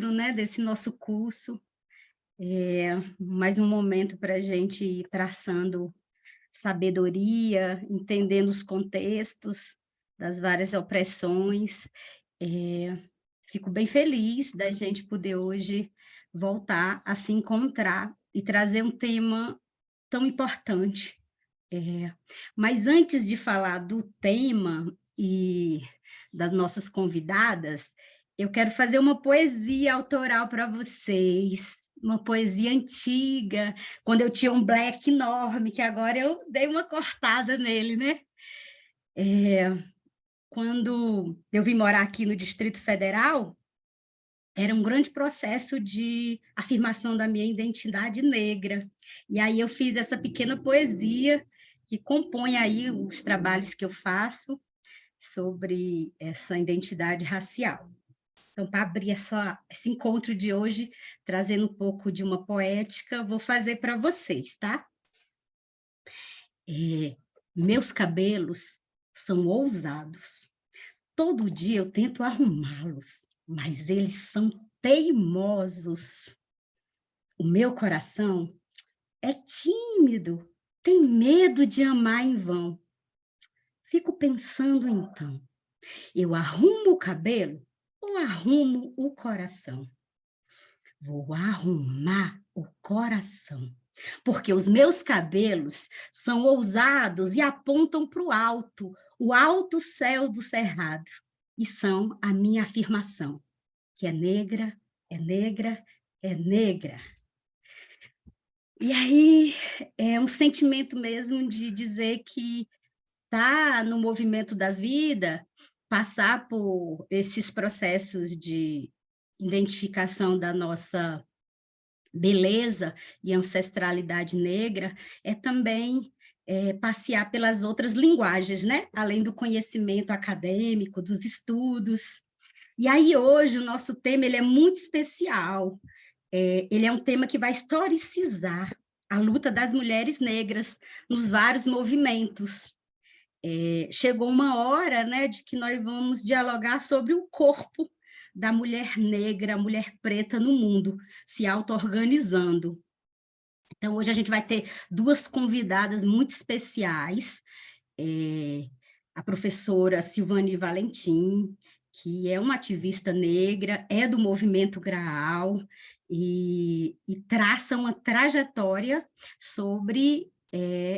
encontro, né, desse nosso curso. Mais um momento para a gente ir traçando sabedoria, entendendo os contextos das várias opressões. Eh, Fico bem feliz da gente poder hoje voltar a se encontrar e trazer um tema tão importante. Eh, mas antes de falar do tema e das nossas convidadas, eu quero fazer uma poesia autoral para vocês, uma poesia antiga, quando eu tinha um black enorme, que agora eu dei uma cortada nele, né. Quando eu vim morar aqui no Distrito Federal, era um grande processo de afirmação da minha identidade negra. E aí eu fiz essa pequena poesia que compõe aí os trabalhos que eu faço sobre essa identidade racial. Então, para abrir esse encontro de hoje, trazendo um pouco de uma poética, vou fazer para vocês, tá? Meus cabelos são ousados. Todo dia eu tento arrumá-los, mas eles são teimosos. O meu coração é tímido, tem medo de amar em vão. Fico pensando então, eu arrumo o cabelo ou arrumo o coração? Vou arrumar o coração, porque os meus cabelos são ousados e apontam para o alto céu do cerrado, e são a minha afirmação, que é negra, é negra, é negra. E aí é um sentimento mesmo de dizer que tá no movimento da vida, passar por esses processos de identificação da nossa beleza e ancestralidade negra, é também, passear pelas outras linguagens, né, além do conhecimento acadêmico, dos estudos. E aí hoje o nosso tema ele é muito especial, ele é um tema que vai historicizar a luta das mulheres negras nos vários movimentos. Chegou uma hora, né, de que nós vamos dialogar sobre o corpo da mulher negra, mulher preta no mundo, se auto-organizando. Então, hoje a gente vai ter duas convidadas muito especiais, a professora Silvani Valentim, que é uma ativista negra, é do movimento Graal, e traça uma trajetória sobre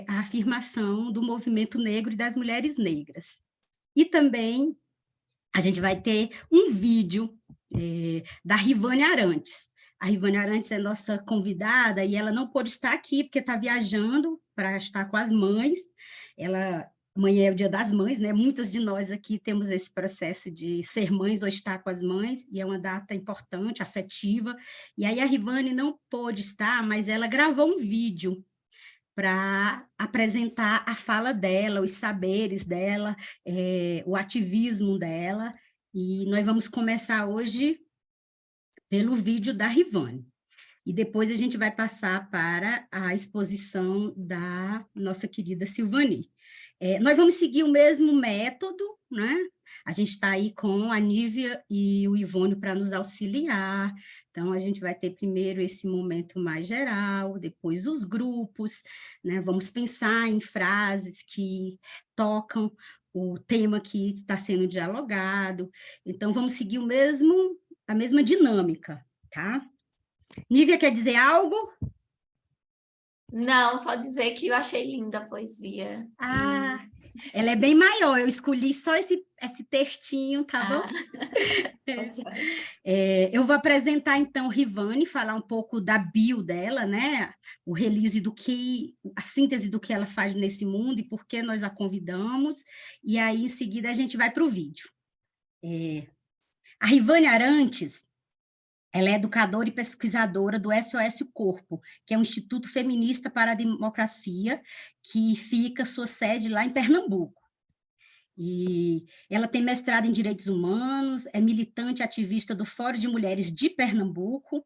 a afirmação do movimento negro e das mulheres negras. E também a gente vai ter um vídeo da Rivane Arantes. A Rivane Arantes é nossa convidada e ela não pôde estar aqui porque está viajando para estar com as mães. Amanhã é o Dia das Mães, né? Muitas de nós aqui temos esse processo de ser mães ou estar com as mães, e é uma data importante, afetiva. E aí a Rivane não pôde estar, mas ela gravou um vídeo para apresentar a fala dela, os saberes dela, o ativismo dela, e nós vamos começar hoje pelo vídeo da Rivane. E depois a gente vai passar para a exposição da nossa querida Silvani. Nós vamos seguir o mesmo método, né? A gente está aí com a Nívia e o Ivônio para nos auxiliar. Então, a gente vai ter primeiro esse momento mais geral, depois os grupos, né? Vamos pensar em frases que tocam o tema que está sendo dialogado. Então, vamos seguir a mesma dinâmica, tá? Nívia quer dizer algo? Não, só dizer que eu achei linda a poesia. Ah, ela é bem maior, eu escolhi só esse textinho, tá bom? Eu vou apresentar, então, Rivane, falar um pouco da bio dela, né? O release a síntese do que ela faz nesse mundo e por que nós a convidamos, e aí, em seguida, a gente vai para o vídeo. A Rivane Arantes, ela é educadora e pesquisadora do SOS Corpo, que é um Instituto Feminista para a Democracia, que fica sua sede lá em Pernambuco. E ela tem mestrado em Direitos Humanos, é militante ativista do Fórum de Mulheres de Pernambuco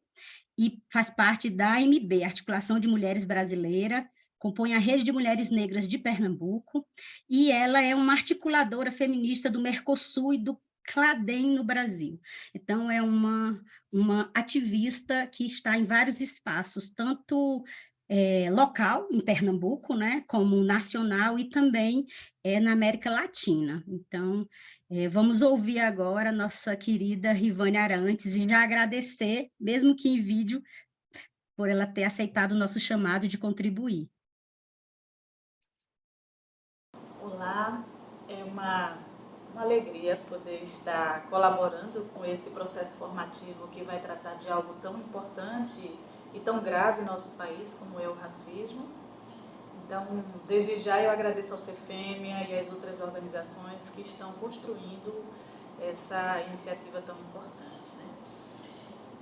e faz parte da AMB, Articulação de Mulheres Brasileira, compõe a Rede de Mulheres Negras de Pernambuco, e ela é uma articuladora feminista do Mercosul e do CLADEM no Brasil. Então é uma ativista que está em vários espaços, tanto, local, em Pernambuco, né, como nacional e também, na América Latina. Então, vamos ouvir agora a nossa querida Rivane Arantes e já agradecer, mesmo que em vídeo, por ela ter aceitado o nosso chamado de contribuir. Olá, é uma alegria poder estar colaborando com esse processo formativo que vai tratar de algo tão importante e tão grave no nosso país como é o racismo. Então, desde já eu agradeço ao CEFEMEA e às outras organizações que estão construindo essa iniciativa tão importante, né?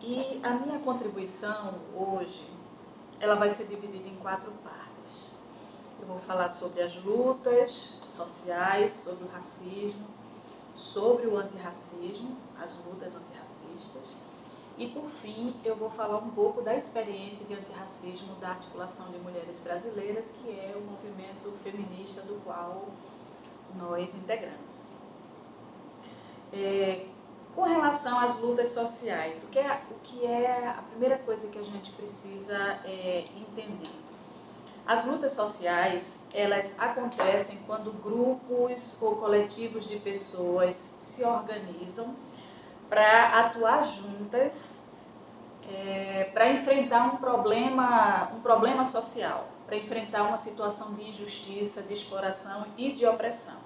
E a minha contribuição hoje, ela vai ser dividida em 4 partes. Eu vou falar sobre as lutas sociais, sobre o racismo, sobre o antirracismo, as lutas antirracistas. E, por fim, eu vou falar um pouco da experiência de antirracismo da Articulação de Mulheres Brasileiras, que é o movimento feminista do qual nós integramos. Com relação às lutas sociais, o que é a primeira coisa que a gente precisa entender? As lutas sociais, elas acontecem quando grupos ou coletivos de pessoas se organizam para atuar juntas, para enfrentar um problema social, para enfrentar uma situação de injustiça, de exploração e de opressão.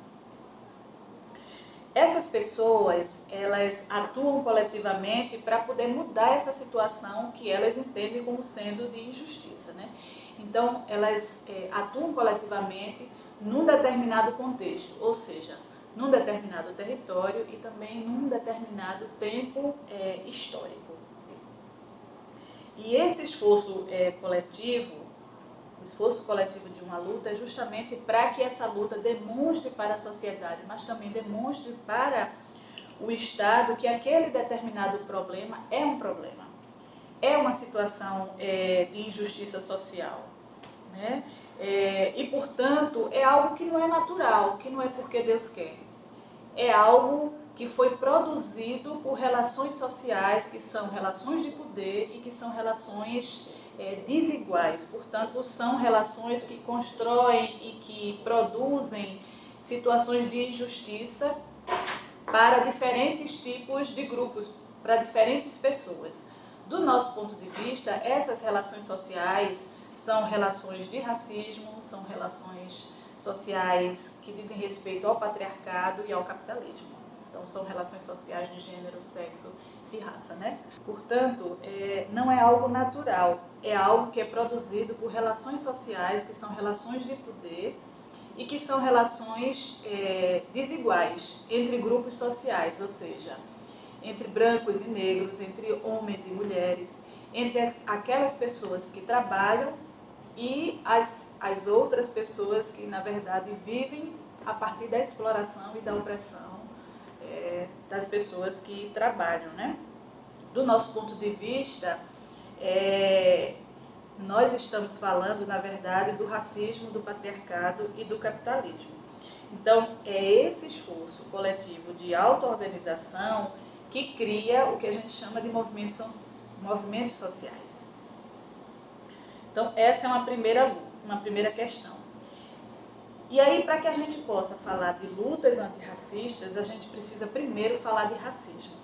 Essas pessoas, elas atuam coletivamente para poder mudar essa situação que elas entendem como sendo de injustiça, né? Então, elas atuam coletivamente num determinado contexto, ou seja, num determinado território e também num determinado tempo histórico. E esse esforço coletivo, o esforço coletivo de uma luta é justamente para que essa luta demonstre para a sociedade, mas também demonstre para o Estado que aquele determinado problema é um problema. É uma situação de injustiça social, né? E, portanto, é algo que não é natural, que não é porque Deus quer. É algo que foi produzido por relações sociais, que são relações de poder e que são relações desiguais. Portanto, são relações que constroem e que produzem situações de injustiça para diferentes tipos de grupos, para diferentes pessoas. Do nosso ponto de vista, essas relações sociais são relações de racismo, são relações sociais que dizem respeito ao patriarcado e ao capitalismo. Então, são relações sociais de gênero, sexo e raça, né? Portanto, não é algo natural, é algo que é produzido por relações sociais, que são relações de poder e que são relações desiguais entre grupos sociais, ou seja, entre brancos e negros, entre homens e mulheres, entre aquelas pessoas que trabalham e as outras pessoas que, na verdade, vivem a partir da exploração e da opressão das pessoas que trabalham, né? Do nosso ponto de vista, nós estamos falando, na verdade, do racismo, do patriarcado e do capitalismo. Então, é esse esforço coletivo de auto-organização que cria o que a gente chama de movimentos sociais. Então, essa é uma primeira questão. E aí, para que a gente possa falar de lutas antirracistas, a gente precisa primeiro falar de racismo.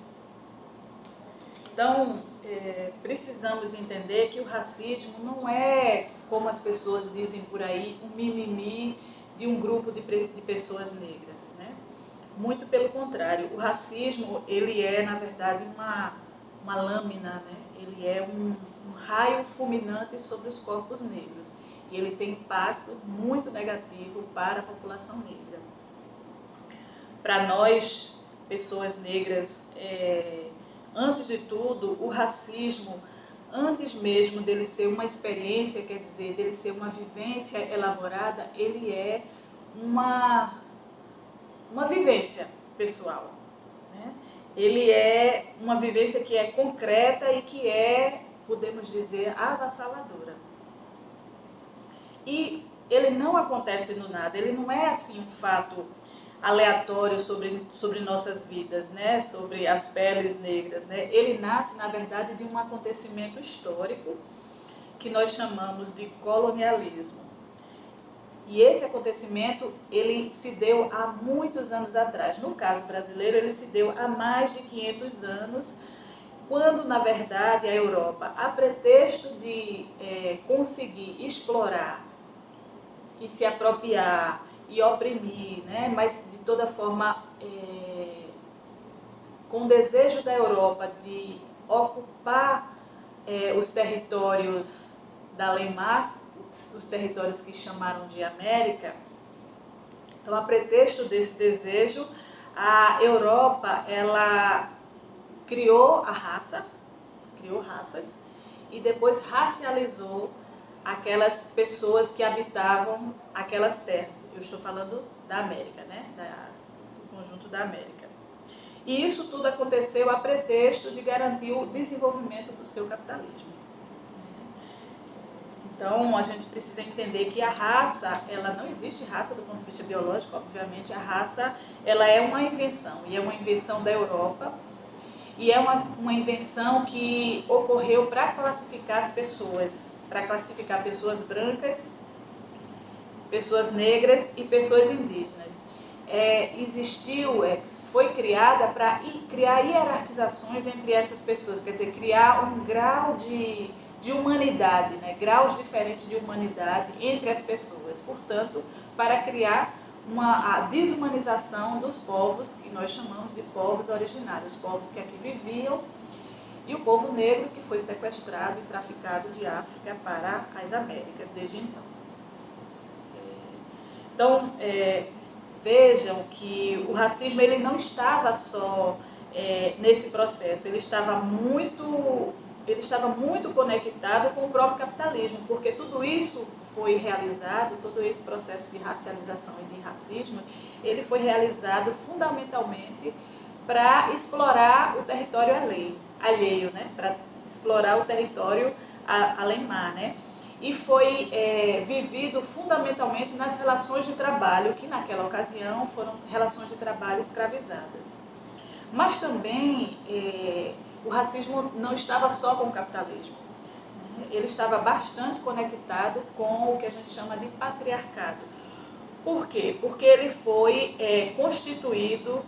Então, precisamos entender que o racismo não é, como as pessoas dizem por aí, um mimimi de um grupo de pessoas negras, né? Muito pelo contrário, o racismo, ele é, na verdade, uma lâmina, né? Ele é um raio fulminante sobre os corpos negros. E ele tem impacto muito negativo para a população negra. Para nós, pessoas negras, antes de tudo, o racismo, antes mesmo dele ser uma experiência, quer dizer, dele ser uma vivência elaborada, ele é uma vivência pessoal, né? Ele é uma vivência que é concreta e que é, podemos dizer, avassaladora. E ele não acontece do nada, ele não é assim um fato aleatório sobre nossas vidas, né? Sobre as peles negras, né? Ele nasce, na verdade, de um acontecimento histórico que nós chamamos de colonialismo. E esse acontecimento, ele se deu há muitos anos atrás. No caso brasileiro, ele se deu há mais de 500 anos, quando, na verdade, a Europa, a pretexto de conseguir explorar e se apropriar e oprimir, né? Mas de toda forma, com o desejo da Europa de ocupar os territórios da Weimar, os territórios que chamaram de América. Então, a pretexto desse desejo, a Europa, ela criou raças e depois racializou aquelas pessoas que habitavam aquelas terras. Eu estou falando da América, né? Do conjunto da América. E isso tudo aconteceu a pretexto de garantir o desenvolvimento do seu capitalismo. Então, a gente precisa entender que a raça, ela não existe raça do ponto de vista biológico, obviamente. A raça, ela é uma invenção, e é uma invenção da Europa, e é uma invenção que ocorreu para classificar as pessoas, para classificar pessoas brancas, pessoas negras e pessoas indígenas. Foi criada para criar hierarquizações entre essas pessoas, quer dizer, criar um grau de humanidade, né? Graus diferentes de humanidade entre as pessoas. Portanto, para criar a desumanização dos povos, que nós chamamos de povos originários, povos que aqui viviam, e o povo negro que foi sequestrado e traficado de África para as Américas desde então. Então, vejam que o racismo ele não estava só nesse processo, ele estava muito conectado com o próprio capitalismo, porque tudo isso foi realizado, todo esse processo de racialização e de racismo, ele foi realizado fundamentalmente para explorar o território alheio, né? Para explorar o território além-mar, né? E foi vivido fundamentalmente nas relações de trabalho, que naquela ocasião foram relações de trabalho escravizadas. Mas também o racismo não estava só com o capitalismo, né? Ele estava bastante conectado com o que a gente chama de patriarcado. Por quê? Porque ele foi constituído,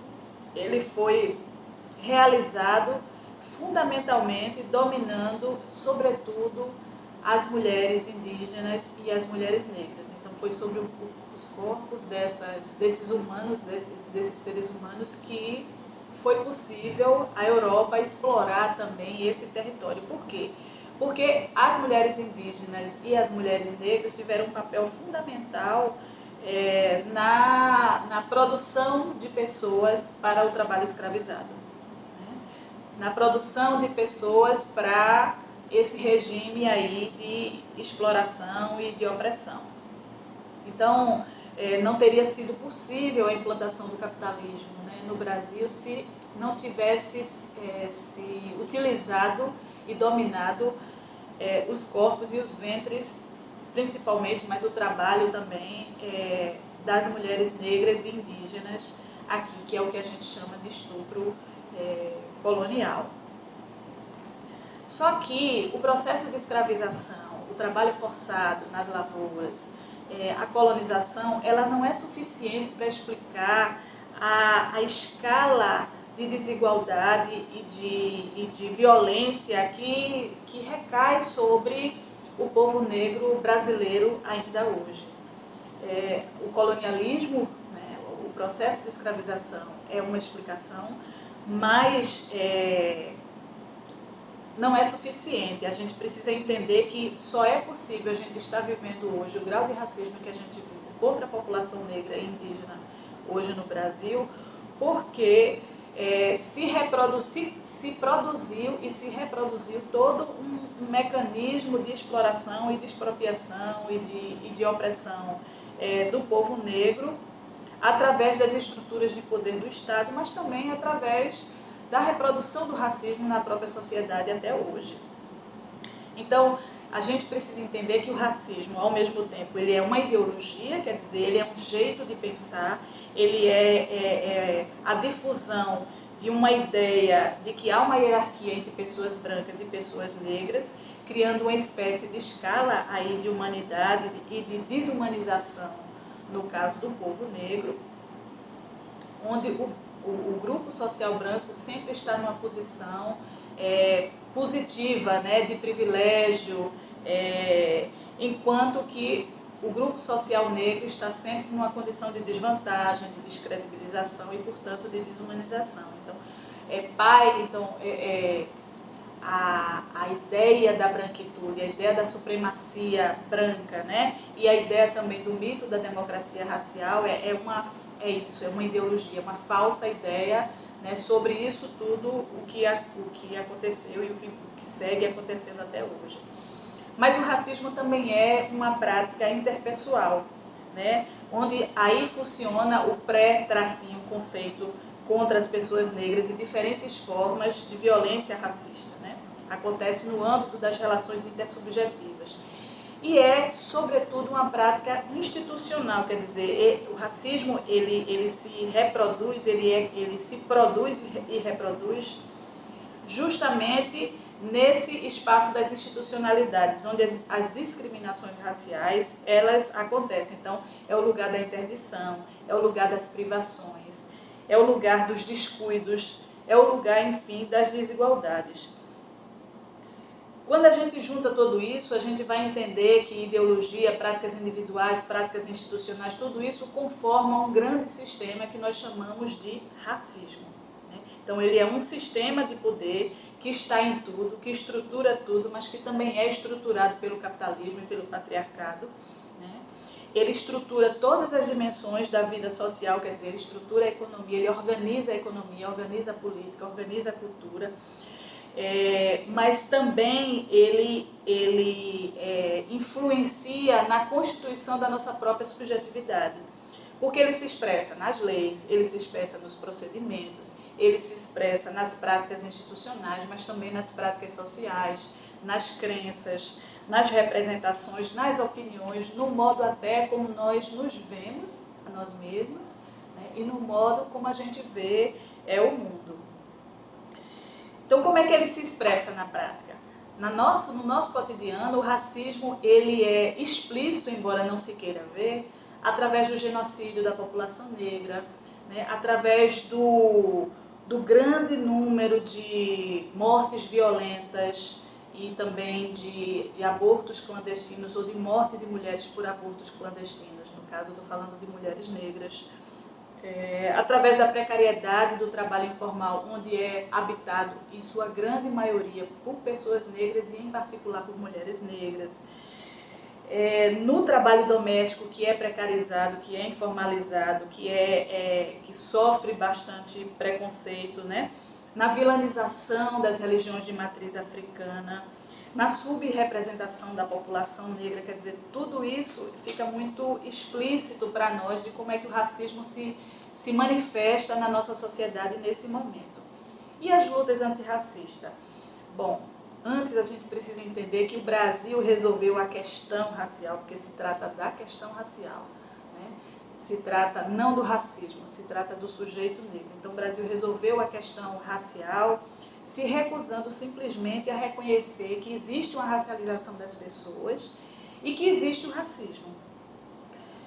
ele foi realizado fundamentalmente dominando, sobretudo, as mulheres indígenas e as mulheres negras. Então foi sobre os corpos desses humanos, desses seres humanos, que foi possível a Europa explorar também esse território. Por quê? Porque as mulheres indígenas e as mulheres negras tiveram um papel fundamental na produção de pessoas para o trabalho escravizado, né? Na produção de pessoas para esse regime aí de exploração e de opressão. Então, não teria sido possível a implantação do capitalismo, né, no Brasil se não tivesse se utilizado e dominado os corpos e os ventres, principalmente, mas o trabalho também das mulheres negras e indígenas aqui, que é o que a gente chama de estupro colonial. Só que o processo de escravização, o trabalho forçado nas lavouras, a colonização, ela não é suficiente para explicar a escala de desigualdade e de violência que recai sobre o povo negro brasileiro ainda hoje. O colonialismo, né, o processo de escravização é uma explicação, mas não é suficiente. A gente precisa entender que só é possível a gente estar vivendo hoje o grau de racismo que a gente vive contra a população negra e indígena hoje no Brasil, porque se produziu e se reproduziu todo um mecanismo de exploração e de expropriação e de opressão do povo negro através das estruturas de poder do Estado, mas também através da reprodução do racismo na própria sociedade até hoje. Então, a gente precisa entender que o racismo, ao mesmo tempo, ele é uma ideologia, quer dizer, ele é um jeito de pensar, ele é a difusão de uma ideia de que há uma hierarquia entre pessoas brancas e pessoas negras, criando uma espécie de escala aí de humanidade e de desumanização, no caso do povo negro, onde o grupo social branco sempre está numa posição positiva, né, de privilégio, enquanto que o grupo social negro está sempre numa condição de desvantagem, de descredibilização e, portanto, de desumanização. Então, a ideia da branquitude, a ideia da supremacia branca, né, e a ideia também do mito da democracia racial é uma ideologia, uma falsa ideia, né, sobre isso tudo o que aconteceu e o que segue acontecendo até hoje. Mas o racismo também é uma prática interpessoal, né, onde aí funciona o pré-tracinho, conceito contra as pessoas negras e diferentes formas de violência racista, né? Acontece no âmbito das relações intersubjetivas. E é, sobretudo, uma prática institucional, quer dizer, o racismo ele se reproduz, ele se produz e reproduz justamente nesse espaço das institucionalidades, onde as discriminações raciais, elas acontecem. Então, é o lugar da interdição, é o lugar das privações, é o lugar dos descuidos, é o lugar, enfim, das desigualdades. Quando a gente junta tudo isso, a gente vai entender que ideologia, práticas individuais, práticas institucionais, tudo isso conforma um grande sistema que nós chamamos de racismo, né? Então, ele é um sistema de poder que está em tudo, que estrutura tudo, mas que também é estruturado pelo capitalismo e pelo patriarcado, né? Ele estrutura todas as dimensões da vida social, quer dizer, ele estrutura a economia, ele organiza a economia, organiza a política, organiza a cultura, mas também ele influencia na constituição da nossa própria subjetividade, porque ele se expressa nas leis, ele se expressa nos procedimentos, ele se expressa nas práticas institucionais, mas também nas práticas sociais, nas crenças, nas representações, nas opiniões, no modo até como nós nos vemos a nós mesmos, né, e no modo como a gente vê o mundo. Então, como é que ele se expressa na prática? No nosso cotidiano, o racismo ele é explícito, embora não se queira ver, através do genocídio da população negra, né, através do grande número de mortes violentas e também de abortos clandestinos ou de morte de mulheres por abortos clandestinos. No caso, estou falando de mulheres negras. Através da precariedade do trabalho informal, onde é habitado, em sua grande maioria, por pessoas negras e, em particular, por mulheres negras. No trabalho doméstico, que é precarizado, que é informalizado, que sofre bastante preconceito, né? Na vilanização das religiões de matriz africana, na subrepresentação da população negra, quer dizer, tudo isso fica muito explícito para nós de como é que o racismo se manifesta na nossa sociedade nesse momento. E as lutas antirracistas? Bom, antes a gente precisa entender que o Brasil resolveu a questão racial, porque se trata da questão racial, né? Se trata não do racismo, se trata do sujeito negro. Então o Brasil resolveu a questão racial, se recusando simplesmente a reconhecer que existe uma racialização das pessoas e que existe o racismo.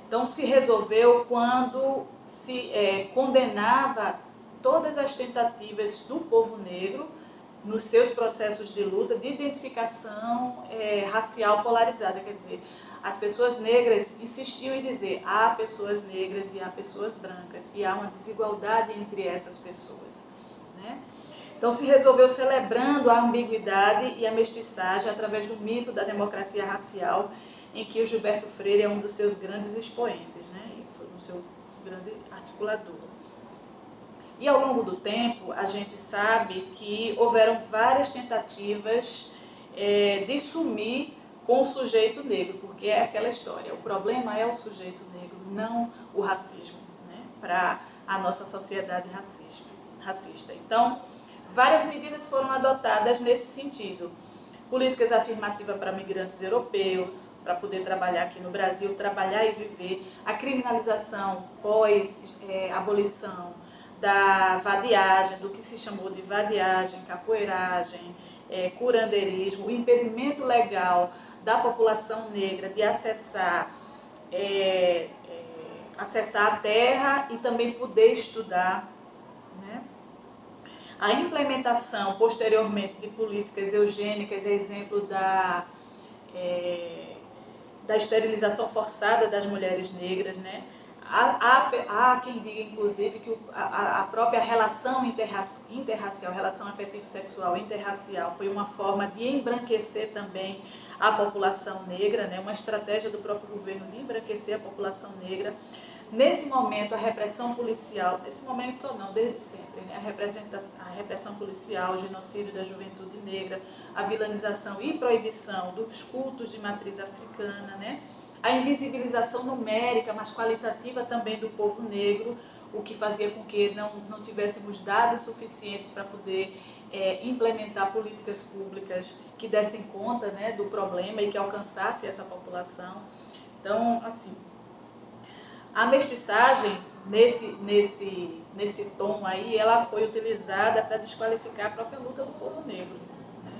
Então se resolveu quando se condenava todas as tentativas do povo negro nos seus processos de luta, de identificação racial polarizada, quer dizer, as pessoas negras insistiam em dizer há pessoas negras e há pessoas brancas e há uma desigualdade entre essas pessoas, né? Então se resolveu celebrando a ambiguidade e a mestiçagem através do mito da democracia racial, em que o Gilberto Freire é um dos seus grandes expoentes, né? E foi o seu grande articulador. E ao longo do tempo, a gente sabe que houveram várias tentativas de sumir com o sujeito negro, porque é aquela história, o problema é o sujeito negro, não o racismo, né? Para a nossa sociedade racista. Então, várias medidas foram adotadas nesse sentido. políticas afirmativas para migrantes europeus, para poder trabalhar aqui no Brasil, trabalhar e viver, a criminalização pós-abolição da vadiagem, do que se chamou de vadiagem, capoeiragem, curandeirismo, o impedimento legal da população negra de acessar a terra e também poder estudar, né? A implementação posteriormente de políticas eugênicas, exemplo da esterilização forçada das mulheres negras, né? Há quem diga, inclusive, que a própria relação interracial, relação afetivo-sexual interracial, foi uma forma de embranquecer também a população negra, né? Uma estratégia do próprio governo de embranquecer a população negra. Nesse momento, a repressão policial, nesse momento só não, desde sempre, né? A repressão policial, o genocídio da juventude negra, a vilanização e proibição dos cultos de matriz africana, né? A invisibilização numérica, mas qualitativa também do povo negro, o que fazia com que não tivéssemos dados suficientes para poder implementar políticas públicas que dessem conta, né, do problema e que alcançasse essa população. Então, assim, a mestiçagem, nesse tom aí, ela foi utilizada para desqualificar a própria luta do povo negro, né?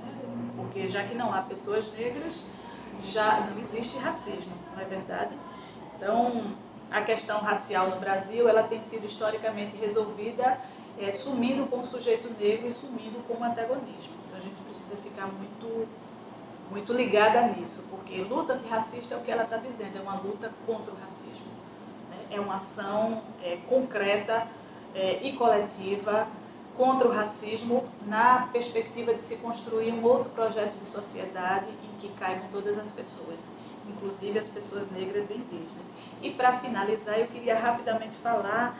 Porque já que não há pessoas negras, já não existe racismo, não é verdade? Então, a questão racial no Brasil, ela tem sido historicamente resolvida sumindo com o sujeito negro e sumindo com o antagonismo. Então, a gente precisa ficar muito ligada nisso, porque luta antirracista é o que ela está dizendo, é uma luta contra o racismo, né? É uma ação concreta e coletiva contra o racismo na perspectiva de se construir um outro projeto de sociedade em que caibam todas as pessoas, inclusive as pessoas negras e indígenas. E para finalizar, eu queria rapidamente falar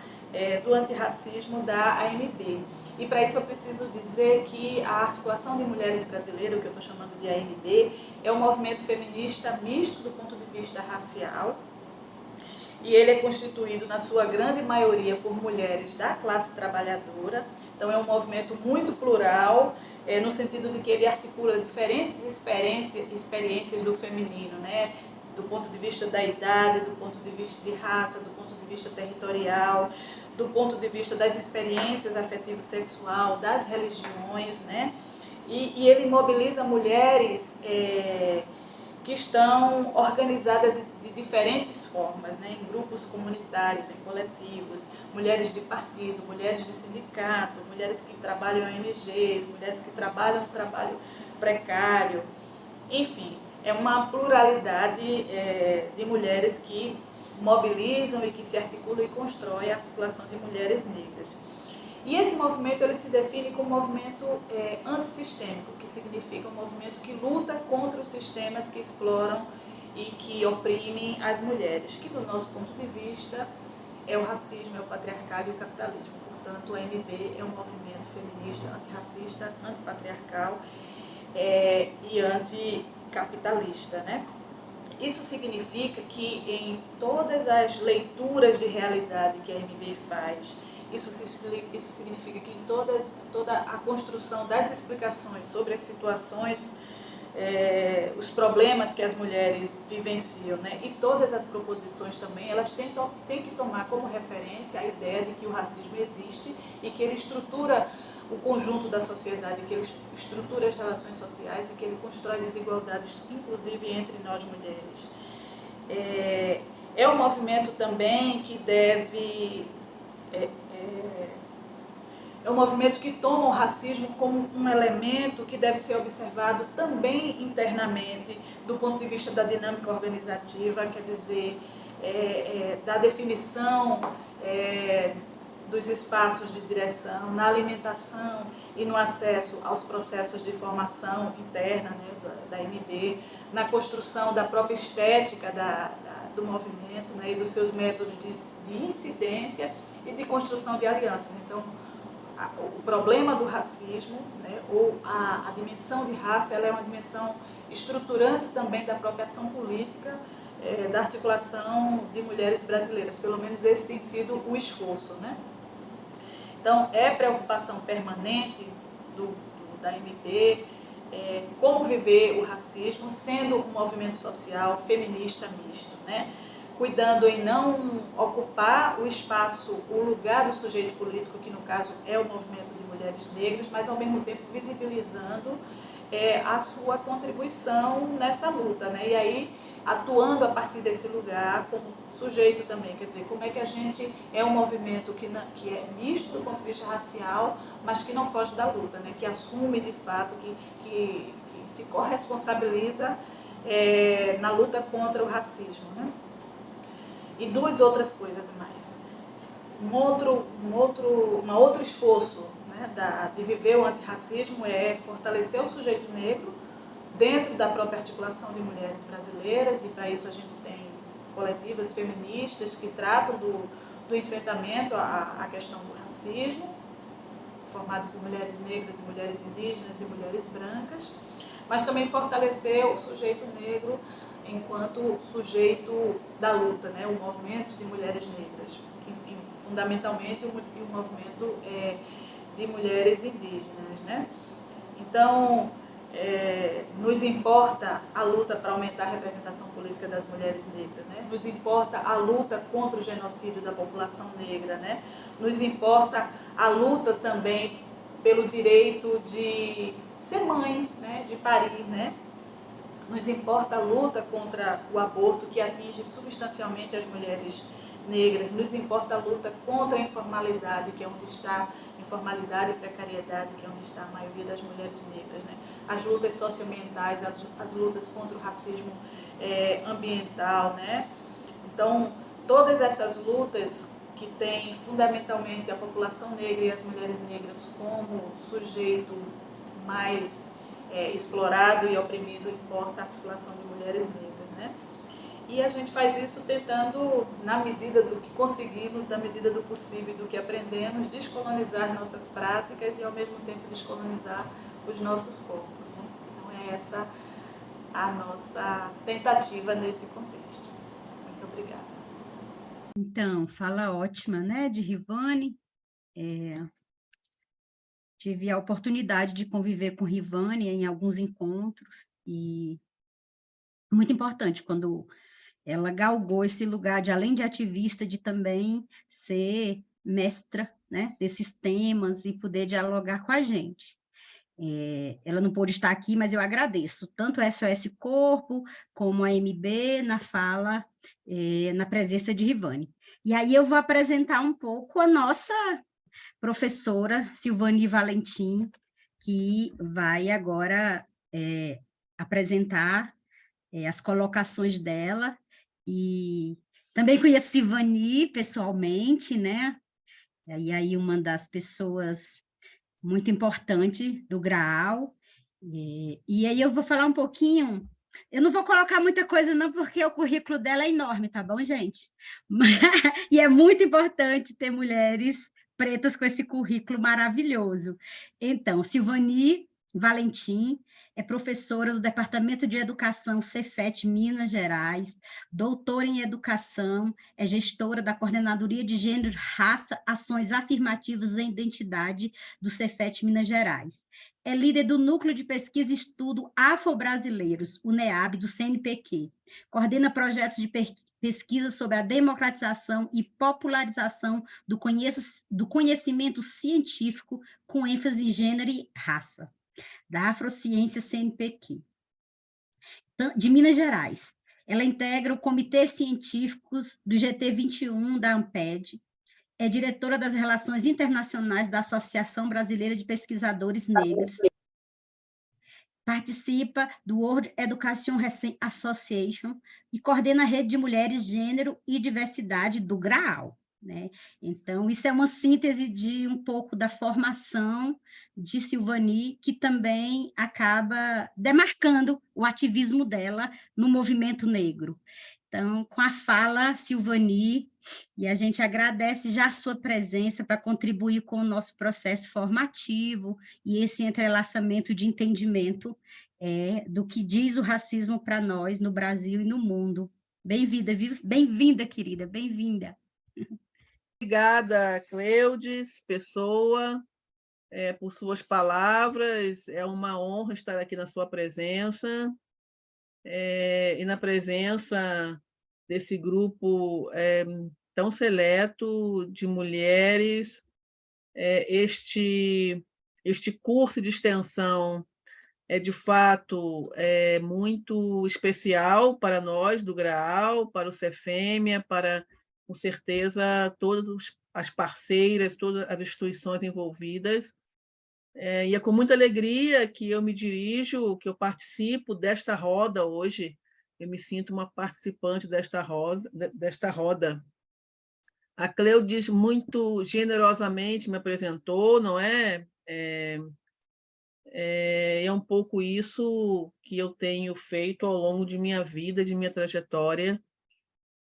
do antirracismo da AMB. E para isso eu preciso dizer que a Articulação de Mulheres Brasileiras, o que eu estou chamando de AMB, é um movimento feminista misto do ponto de vista racial, e ele é constituído, na sua grande maioria, por mulheres da classe trabalhadora. Então é um movimento muito plural, no sentido de que ele articula diferentes experiências do feminino, né? Do ponto de vista da idade, do ponto de vista de raça, do ponto de vista territorial, do ponto de vista das experiências afetivo-sexual, das religiões, né? E ele mobiliza mulheres que estão organizadas de diferentes formas, né? Em grupos comunitários, em coletivos, mulheres de partido, mulheres de sindicato, mulheres que trabalham em ONGs, mulheres que trabalham no trabalho precário, enfim, é uma pluralidade de mulheres que mobilizam e que se articulam e constroem a articulação de mulheres negras. E esse movimento ele se define como um movimento antissistêmico, que significa um movimento que luta contra os sistemas que exploram e que oprimem as mulheres, que do nosso ponto de vista é o racismo, é o patriarcado e o capitalismo. Portanto, o AMB é um movimento feminista, antirracista, antipatriarcal e anticapitalista, né? Isso significa que em todas as leituras de realidade que a AMB faz, isso significa que em toda a construção das explicações sobre as situações, os problemas que as mulheres vivenciam, né? E todas as proposições também, elas têm que tomar como referência a ideia de que o racismo existe e que ele estrutura o conjunto da sociedade, que ele estrutura as relações sociais e que ele constrói desigualdades, inclusive entre nós mulheres. É um movimento também que deve... É um movimento que toma o racismo como um elemento que deve ser observado também internamente, do ponto de vista da dinâmica organizativa, quer dizer, da definição dos espaços de direção, na alimentação e no acesso aos processos de formação interna, né, da AMB, na construção da própria estética do movimento, né, e dos seus métodos de incidência e de construção de alianças. Então, o problema do racismo, né, ou a dimensão de raça, ela é uma dimensão estruturante também da própria ação política da articulação de mulheres brasileiras. Pelo menos esse tem sido o esforço, né? Então, é preocupação permanente da AMB como viver o racismo sendo um movimento social feminista misto, né? Cuidando em não ocupar o espaço, o lugar do sujeito político, que no caso é o movimento de mulheres negras, mas ao mesmo tempo visibilizando a sua contribuição nessa luta, né? E aí atuando a partir desse lugar como sujeito também, quer dizer, como é que a gente é um movimento que é misto do ponto de vista racial, mas que não foge da luta, né? Que assume de fato, que se corresponsabiliza na luta contra o racismo, né? E duas outras coisas mais. Um outro esforço, né, de viver o antirracismo é fortalecer o sujeito negro dentro da própria articulação de mulheres brasileiras, e para isso a gente tem coletivas feministas que tratam do enfrentamento à questão do racismo, formado por mulheres negras, mulheres indígenas e mulheres brancas, mas também fortalecer o sujeito negro enquanto sujeito da luta, né? O movimento de mulheres negras, fundamentalmente o movimento de mulheres indígenas, né? Então, nos importa a luta para aumentar a representação política das mulheres negras, né? Nos importa a luta contra o genocídio da população negra, né? Nos importa a luta também pelo direito de ser mãe, né? De parir, né? Nos importa a luta contra o aborto, que atinge substancialmente as mulheres negras. Nos importa a luta contra a informalidade, que é onde está informalidade e precariedade, que é onde está a maioria das mulheres negras, né? As lutas socioambientais, as lutas contra o racismo ambiental, né? Então, todas essas lutas que têm fundamentalmente a população negra e as mulheres negras como sujeito mais explorado e oprimido, importa a articulação de mulheres negras, né? E a gente faz isso tentando, na medida do que conseguimos, na medida do possível, do que aprendemos, descolonizar nossas práticas e, ao mesmo tempo, descolonizar os nossos corpos, né? Então, é essa a nossa tentativa nesse contexto. Muito obrigada. Então, fala ótima, né, de Rivane. Tive a oportunidade de conviver com Rivane em alguns encontros, e muito importante quando ela galgou esse lugar de, além de ativista, de também ser mestra, né, desses temas e poder dialogar com a gente. Ela não pôde estar aqui, mas eu agradeço tanto a SOS Corpo como a MB na fala, na presença de Rivane. E aí eu vou apresentar um pouco a nossa professora Silvani Valentim, que vai agora apresentar as colocações dela. E também conheço Silvani pessoalmente, né? E aí uma das pessoas muito importante do Graal. E aí eu vou falar um pouquinho. Eu não vou colocar muita coisa, não, porque o currículo dela é enorme, tá bom, gente? E é muito importante ter mulheres pretas com esse currículo maravilhoso. Então, Silvani Valentim é professora do Departamento de Educação Cefet Minas Gerais, doutora em Educação, é gestora da Coordenadoria de Gênero, Raça, Ações Afirmativas e Identidade do Cefet Minas Gerais. É líder do Núcleo de Pesquisa e Estudo Afro-Brasileiros, o NEAB, do CNPq. Coordena projetos de pesquisa sobre a democratização e popularização do conhecimento científico com ênfase em gênero e raça, da Afrociência CNPq, de Minas Gerais. Ela integra o Comitê Científicos do GT21 da AMPED, é diretora das Relações Internacionais da Associação Brasileira de Pesquisadores Negros, participa do World Education Association e coordena a Rede de Mulheres, Gênero e Diversidade do GRAAL, né? Então, isso é uma síntese de um pouco da formação de Silvani, que também acaba demarcando o ativismo dela no movimento negro. Então, com a fala, Silvani, e a gente agradece já a sua presença para contribuir com o nosso processo formativo e esse entrelaçamento de entendimento do que diz o racismo para nós no Brasil e no mundo. Bem-vinda, querida, bem-vinda. Obrigada, Cleudes, Pessoa. por suas palavras. É uma honra estar aqui na sua presença, e na presença desse grupo tão seleto de mulheres. Este curso de extensão é, de fato, muito especial para nós do GRAAL, para o Cefêmea, para, com certeza, todas as parceiras, todas as instituições envolvidas. E é com muita alegria que eu me dirijo, que eu participo desta roda hoje. Eu me sinto uma participante desta roda. A Cleudes muito generosamente me apresentou, não é? É um pouco isso que eu tenho feito ao longo de minha vida, de minha trajetória.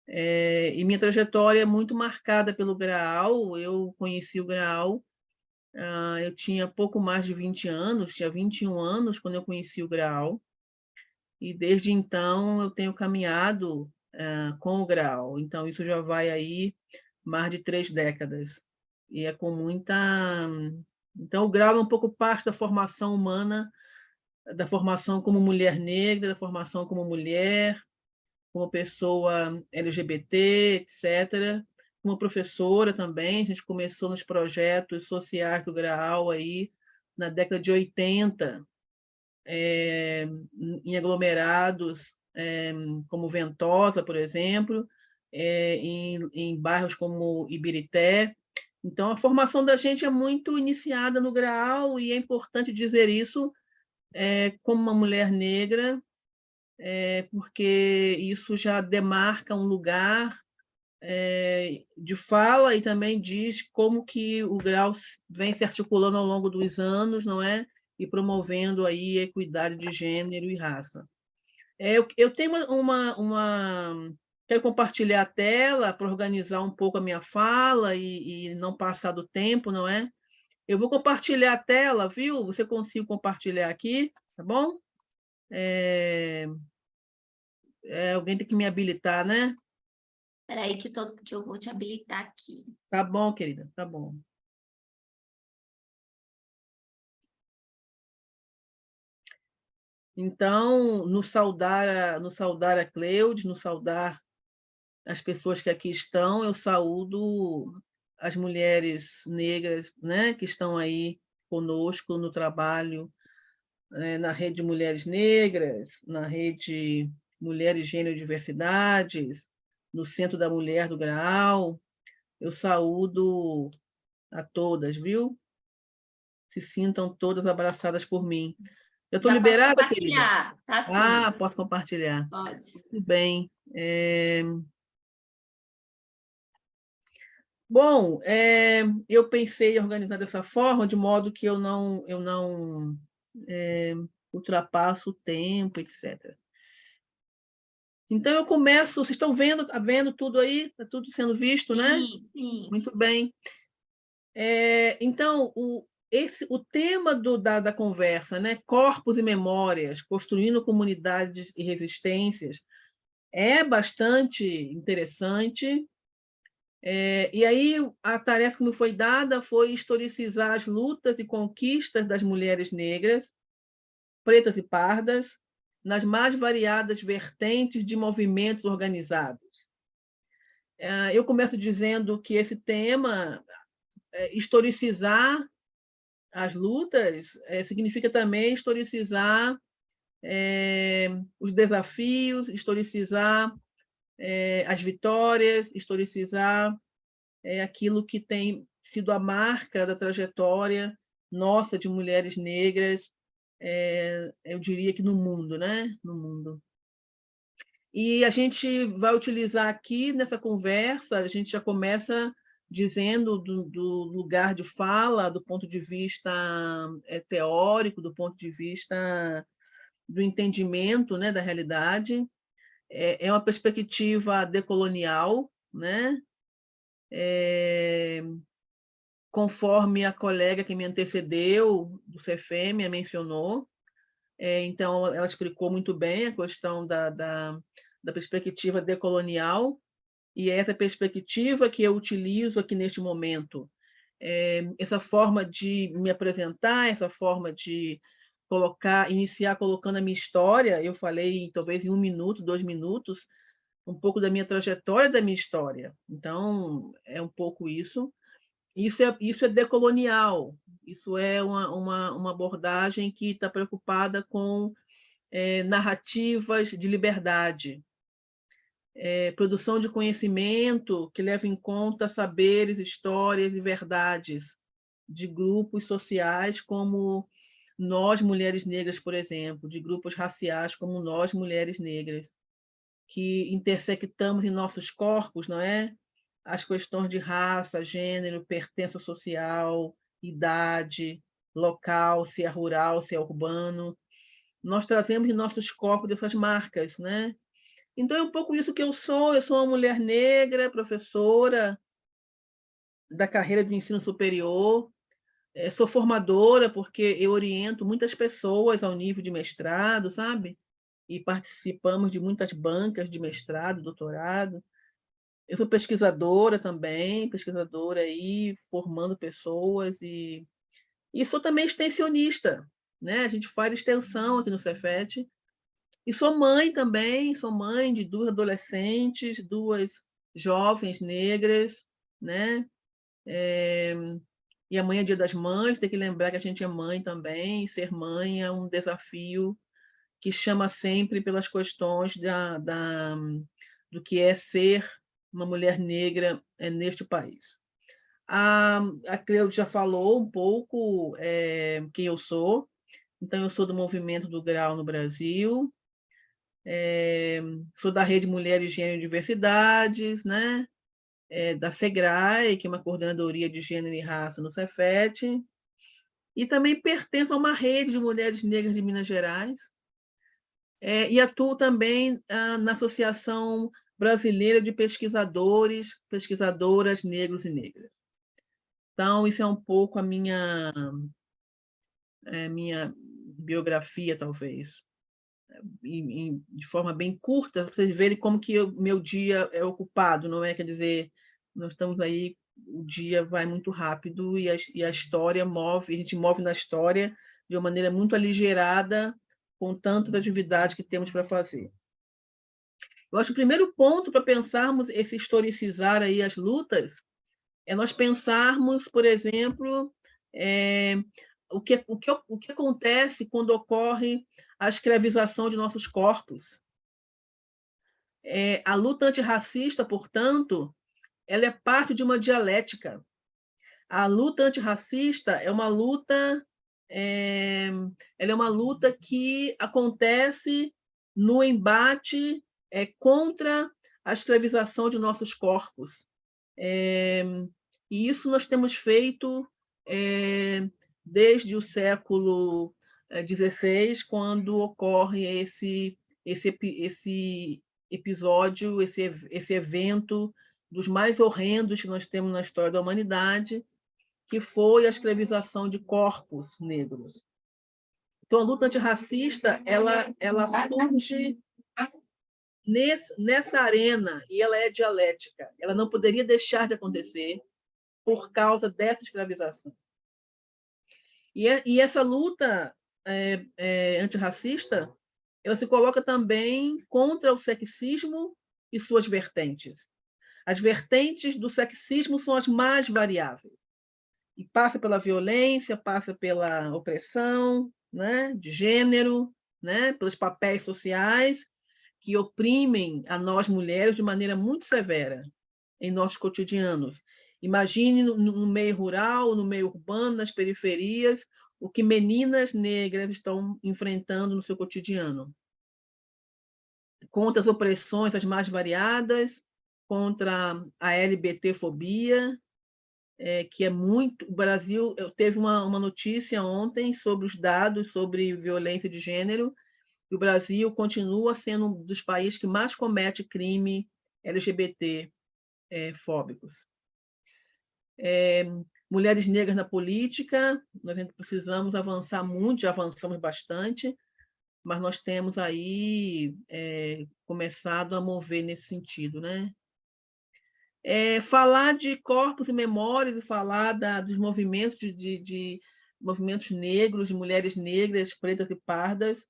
E minha trajetória é muito marcada pelo GRAAL. Eu conheci o GRAAL, eu tinha pouco mais de 20 anos, tinha 21 anos quando eu conheci o GRAAL, e desde então eu tenho caminhado com o GRAAL. Então, isso já vai aí mais de 3 décadas. E é com muita... Então, o GRAAL é um pouco parte da formação humana, da formação como mulher negra, da formação como mulher, como pessoa LGBT, etc. Como professora também, a gente começou nos projetos sociais do GRAAL aí na década de 80, em aglomerados como Ventosa, por exemplo, em bairros como Ibirité. Então, a formação da gente é muito iniciada no GRAAL, e é importante dizer isso como uma mulher negra, porque isso já demarca um lugar de fala, e também diz como que o GRAAL vem se articulando ao longo dos anos, não é? E promovendo aí a equidade de gênero e raça. Eu tenho quero compartilhar a tela para organizar um pouco a minha fala e não passar do tempo, não é? Eu vou compartilhar a tela, viu? Você consegue compartilhar aqui, tá bom? Alguém tem que me habilitar, né? Espera aí que eu vou te habilitar aqui. Tá bom, querida, tá bom. Então, no saudar a Cleude, no saudar as pessoas que aqui estão, eu saúdo as mulheres negras, né, que estão aí conosco no trabalho, na Rede de Mulheres Negras, na Rede Mulheres, Gênero e Diversidades, no Centro da Mulher do GRAAL. Eu saúdo a todas, viu? Se sintam todas abraçadas por mim. Eu estou Já pode liberada, querida? compartilhar, tá sim. Posso compartilhar. Pode. Tudo bem. Bom, eu pensei em organizar dessa forma, de modo que eu não ultrapasso o tempo, etc. Então, eu começo... Vocês estão vendo? Está vendo tudo aí? Está tudo sendo visto, né? Sim. Muito bem. Então, o tema da conversa, né? Corpos e memórias, construindo comunidades e resistências, é bastante interessante. E aí, a tarefa que me foi dada foi historicizar as lutas e conquistas das mulheres negras, pretas e pardas, nas mais variadas vertentes de movimentos organizados. Eu começo dizendo que esse tema, historicizar as lutas, significa também historicizar os desafios, historicizar as vitórias, historicizar aquilo que tem sido a marca da trajetória nossa de mulheres negras, eu diria que no mundo, né? No mundo. E a gente vai utilizar aqui, nessa conversa, a gente já começa dizendo do lugar de fala, do ponto de vista teórico, do ponto de vista do entendimento, né, da realidade. É uma perspectiva decolonial, né? Conforme a colega que me antecedeu, do Cefêmea, mencionou. Então, ela explicou muito bem a questão da perspectiva decolonial, e é essa perspectiva que eu utilizo aqui neste momento. essa forma de me apresentar, essa forma de iniciar colocando a minha história. Eu falei, talvez em 1 minuto, 2 minutos, um pouco da minha trajetória, da minha história. Então, é um pouco isso. Isso é decolonial, isso é uma abordagem que está preocupada com narrativas de liberdade, produção de conhecimento que leva em conta saberes, histórias e verdades de grupos sociais como nós, mulheres negras, por exemplo, de grupos raciais como nós, mulheres negras, que intersectamos em nossos corpos, não é? As questões de raça, gênero, pertença social, idade, local, se é rural, se é urbano. Nós trazemos em nossos corpos essas marcas, né? Então, é um pouco isso que eu sou. Eu sou uma mulher negra, professora da carreira de ensino superior. Sou formadora, porque eu oriento muitas pessoas ao nível de mestrado, sabe? E participamos de muitas bancas de mestrado, doutorado. Eu sou pesquisadora também, pesquisadora aí, formando pessoas, e sou também extensionista, né? A gente faz extensão aqui no Cefet. E sou mãe também, sou mãe de 2 adolescentes, 2 jovens negras, né? E amanhã é Dia das Mães, tem que lembrar que a gente é mãe também, e ser mãe é um desafio que chama sempre pelas questões do que é ser uma mulher negra neste país. A Cleo já falou um pouco quem eu sou. Então, eu sou do Movimento do Grau no Brasil, sou da Rede Mulheres, Gênero e Diversidades, né? Da SEGRAE, que é uma coordenadoria de gênero e raça no Cefet, e também pertenço a uma rede de mulheres negras de Minas Gerais, e atuo também na Associação Brasileira de Pesquisadoras Negros e Negras. Então, isso é um pouco a minha biografia, talvez, de forma bem curta, para vocês verem como que o meu dia é ocupado, não é? Quer dizer, nós estamos aí, o dia vai muito rápido e a história move, a gente move na história de uma maneira muito aligerada, com tantas atividades que temos para fazer. Eu acho que o primeiro ponto para pensarmos esse historicizar aí as lutas é nós pensarmos, por exemplo, o que acontece quando ocorre a escravização de nossos corpos. A luta antirracista, portanto, ela é parte de uma dialética. A luta antirracista é uma luta, ela é uma luta que acontece no embate contra a escravização de nossos corpos. E isso nós temos feito desde o século XVI, quando ocorre esse episódio, esse evento dos mais horrendos que nós temos na história da humanidade, que foi a escravização de corpos negros. Então, a luta antirracista ela surge nessa arena, e ela é dialética. Ela não poderia deixar de acontecer por causa dessa escravização. E essa luta antirracista, ela se coloca também contra o sexismo e suas vertentes. As vertentes do sexismo são as mais variáveis. E passa pela violência, passa pela opressão, né, de gênero, né, pelos papéis sociais que oprimem a nós mulheres de maneira muito severa em nossos cotidianos. Imagine no meio rural, no meio urbano, nas periferias, o que meninas negras estão enfrentando no seu cotidiano. Contra as opressões as mais variadas, contra a LGBTfobia, que é muito... O Brasil teve uma notícia ontem sobre os dados sobre violência de gênero, e o Brasil continua sendo um dos países que mais comete crime LGBT fóbicos. Mulheres negras na política, nós precisamos avançar muito, já avançamos bastante, mas nós temos aí começado a mover nesse sentido, né? falar de corpos e memórias e falar dos movimentos de movimentos negros, de mulheres negras, pretas e pardas,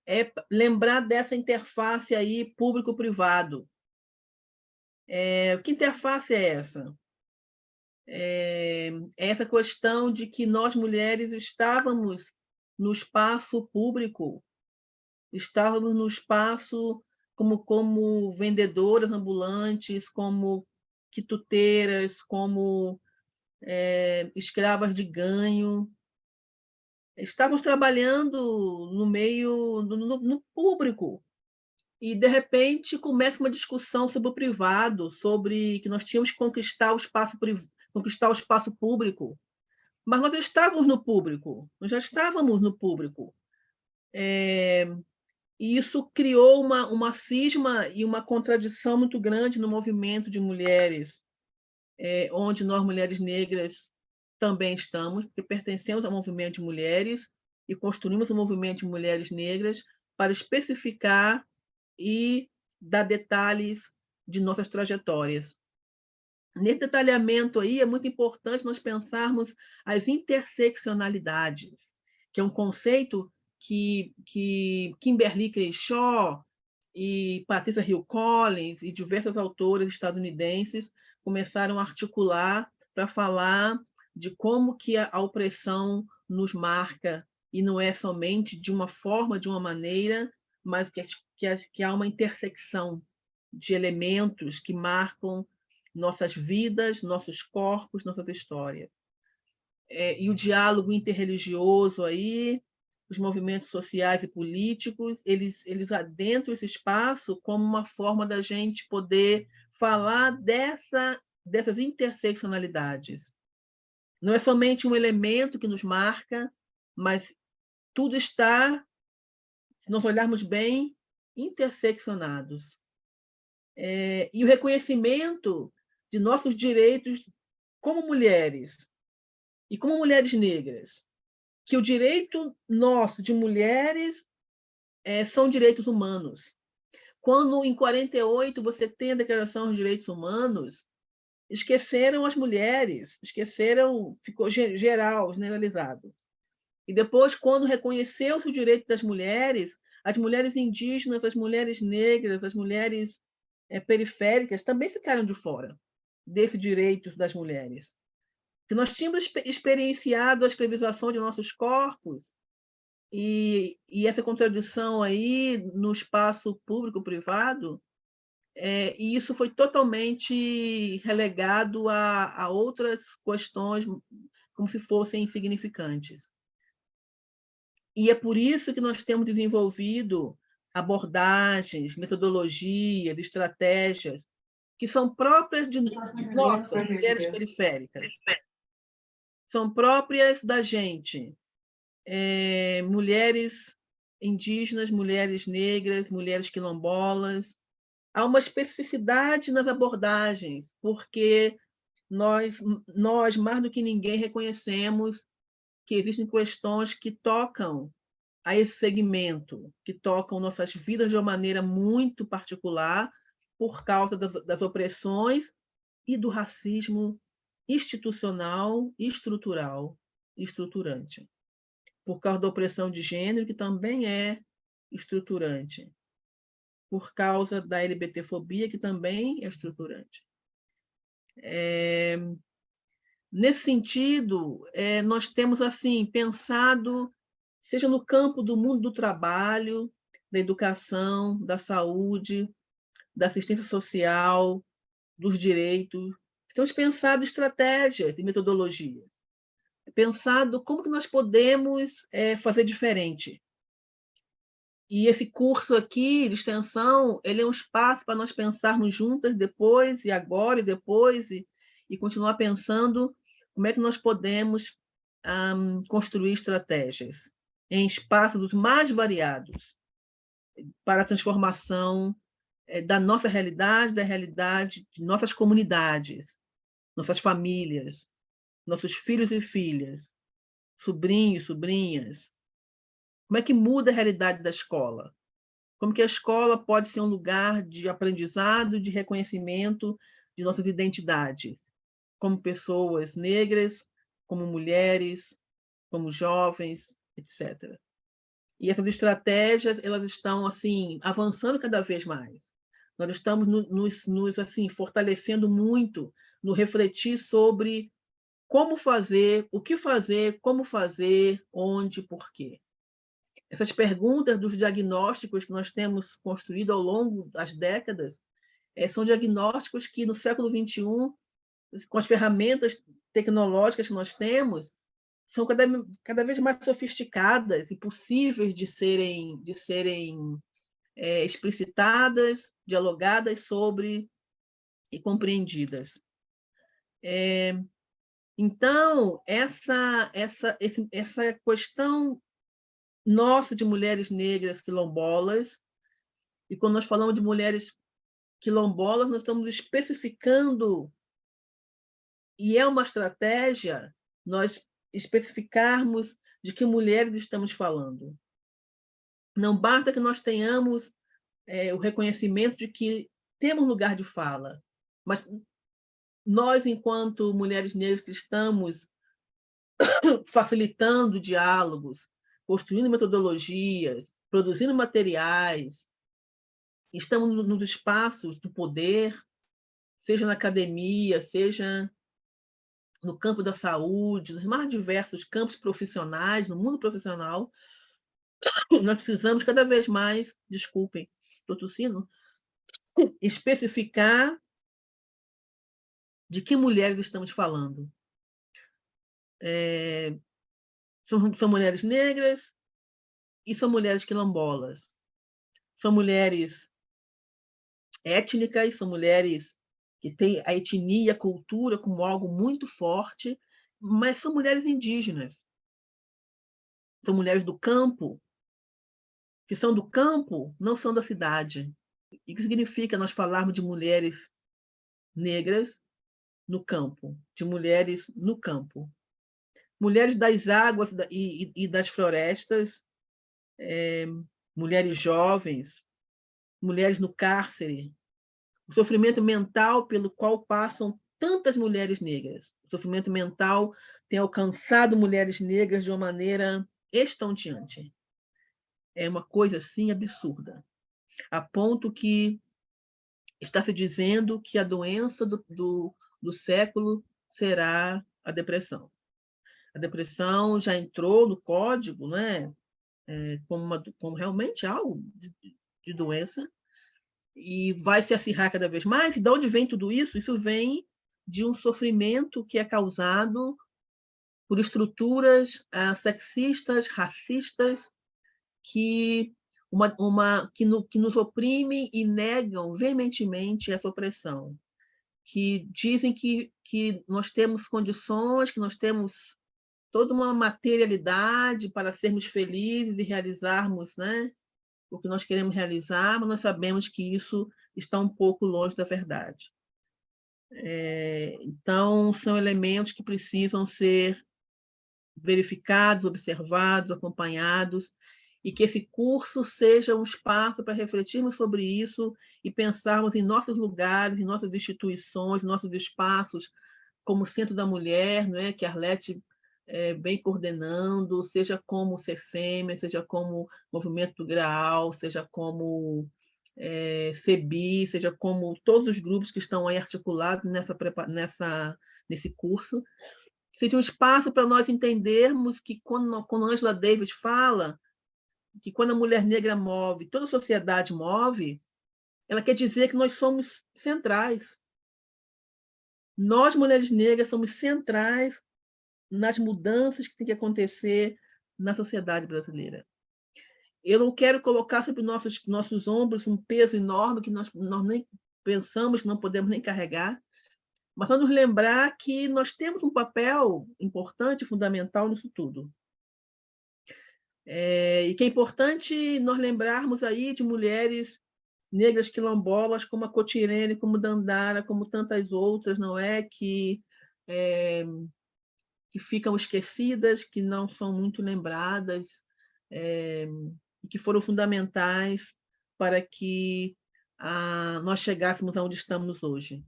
é lembrar dessa interface aí público-privado. Que interface é essa? Essa questão de que nós, mulheres, estávamos no espaço público, estávamos no espaço como vendedoras ambulantes, como quituteiras, como escravas de ganho. Estávamos trabalhando no meio, no público, e, de repente, começa uma discussão sobre o privado, sobre que nós tínhamos que conquistar o espaço público. Mas nós estávamos no público, nós já estávamos no público. E isso criou uma cisma e uma contradição muito grande no movimento de mulheres, onde nós, mulheres negras, também estamos, porque pertencemos ao movimento de mulheres e construímos o movimento de mulheres negras para especificar e dar detalhes de nossas trajetórias. Nesse detalhamento aí, é muito importante nós pensarmos as interseccionalidades, que é um conceito que Kimberly Crenshaw e Patricia Hill Collins e diversas autoras estadunidenses começaram a articular para falar de como que a opressão nos marca, e não é somente de uma forma, de uma maneira, mas que há uma intersecção de elementos que marcam nossas vidas, nossos corpos, nossas histórias. E o diálogo interreligioso aí, os movimentos sociais e políticos, eles adentram esse espaço como uma forma da gente poder falar dessas interseccionalidades. Não é somente um elemento que nos marca, mas tudo está, se nós olharmos bem, interseccionados. E o reconhecimento de nossos direitos como mulheres e como mulheres negras, que o direito nosso de mulheres são direitos humanos. Quando, em 48, você tem a Declaração dos Direitos Humanos, esqueceram as mulheres, ficou geral, generalizado. E depois, quando reconheceu-se o direito das mulheres, as mulheres indígenas, as mulheres negras, as mulheres periféricas também ficaram de fora desse direito das mulheres. Que nós tínhamos experienciado a escravização de nossos corpos e essa contradição aí no espaço público-privado, e isso foi totalmente relegado a outras questões como se fossem insignificantes. E é por isso que nós temos desenvolvido abordagens, metodologias, estratégias que são próprias de nossas mulheres periféricas, são próprias da gente, mulheres indígenas, mulheres negras, mulheres quilombolas. Há uma especificidade nas abordagens, porque nós mais do que ninguém, reconhecemos que existem questões que tocam a esse segmento, que tocam nossas vidas de uma maneira muito particular, por causa das opressões e do racismo institucional e estrutural, estruturante. Por causa da opressão de gênero, que também é estruturante. Por causa da LGBTfobia, que também é estruturante. Nesse sentido, nós temos assim pensado, seja no campo do mundo do trabalho, da educação, da saúde, da assistência social, dos direitos, temos pensado estratégias e metodologias, pensado como que nós podemos fazer diferente. E esse curso aqui de extensão, ele é um espaço para nós pensarmos juntas depois, e agora, e depois, e continuar pensando como é que nós podemos construir estratégias em espaços os mais variados para a transformação da nossa realidade, da realidade de nossas comunidades, nossas famílias, nossos filhos e filhas, sobrinhos, sobrinhas. Como é que muda a realidade da escola? Como que a escola pode ser um lugar de aprendizado, de reconhecimento de nossas identidades, como pessoas negras, como mulheres, como jovens, etc. E essas estratégias, elas estão assim avançando cada vez mais. Nós estamos nos assim fortalecendo muito no refletir sobre como fazer, o que fazer, como fazer, onde, por quê. Essas perguntas dos diagnósticos que nós temos construído ao longo das décadas são diagnósticos que no século XXI, com as ferramentas tecnológicas que nós temos, são cada vez mais sofisticadas e possíveis de serem explicitadas, dialogadas sobre e compreendidas. Então, essa questão nossa de mulheres negras quilombolas, e quando nós falamos de mulheres quilombolas, nós estamos especificando, e é uma estratégia, nós especificarmos de que mulheres estamos falando. Não basta que nós tenhamos o reconhecimento de que temos lugar de fala, mas nós, enquanto mulheres negras que estamos facilitando diálogos, construindo metodologias, produzindo materiais, estamos nos espaços do poder, seja na academia, seja no campo da saúde, nos mais diversos campos profissionais, no mundo profissional, nós precisamos cada vez mais, desculpem, estou tossindo, especificar de que mulheres estamos falando. São mulheres negras e são mulheres quilombolas. São mulheres étnicas, são mulheres que têm a etnia e a cultura como algo muito forte, mas são mulheres indígenas. São mulheres do campo, que são do campo, não são da cidade. E o que significa nós falarmos de mulheres negras no campo, de mulheres no campo? Mulheres das águas e das florestas, mulheres jovens, mulheres no cárcere, o sofrimento mental pelo qual passam tantas mulheres negras. O sofrimento mental tem alcançado mulheres negras de uma maneira estonteante. É uma coisa assim absurda, a ponto que está se dizendo que a doença do século será a depressão. A depressão já entrou no código, né, como realmente algo de doença, e vai se acirrar cada vez mais. E de onde vem tudo isso? Isso vem de um sofrimento que é causado por estruturas sexistas, racistas, que nos oprimem e negam veementemente essa opressão, que dizem que nós temos condições, que nós temos toda uma materialidade para sermos felizes e realizarmos, né, o que nós queremos realizar, mas nós sabemos que isso está um pouco longe da verdade. Então, são elementos que precisam ser verificados, observados, acompanhados, e que esse curso seja um espaço para refletirmos sobre isso e pensarmos em nossos lugares, em nossas instituições, nossos espaços, como Centro da Mulher, não é? Que a Arlete vem coordenando, seja como o Cefêmea, seja como Movimento do Graal, seja como CEBI, seja como todos os grupos que estão aí articulados nesse curso, seja um espaço para nós entendermos que quando Angela Davis fala que quando a mulher negra move, toda a sociedade move, ela quer dizer que nós somos centrais. Nós, mulheres negras, somos centrais nas mudanças que têm que acontecer na sociedade brasileira. Eu não quero colocar sobre nossos ombros um peso enorme que nós nem pensamos, não podemos nem carregar, mas só nos lembrar que nós temos um papel importante, fundamental nisso tudo. E que é importante nós lembrarmos aí de mulheres negras quilombolas como a Cotirene, como Dandara, como tantas outras, não é? Que ficam esquecidas, que não são muito lembradas, e que foram fundamentais para que nós chegássemos aonde estamos hoje.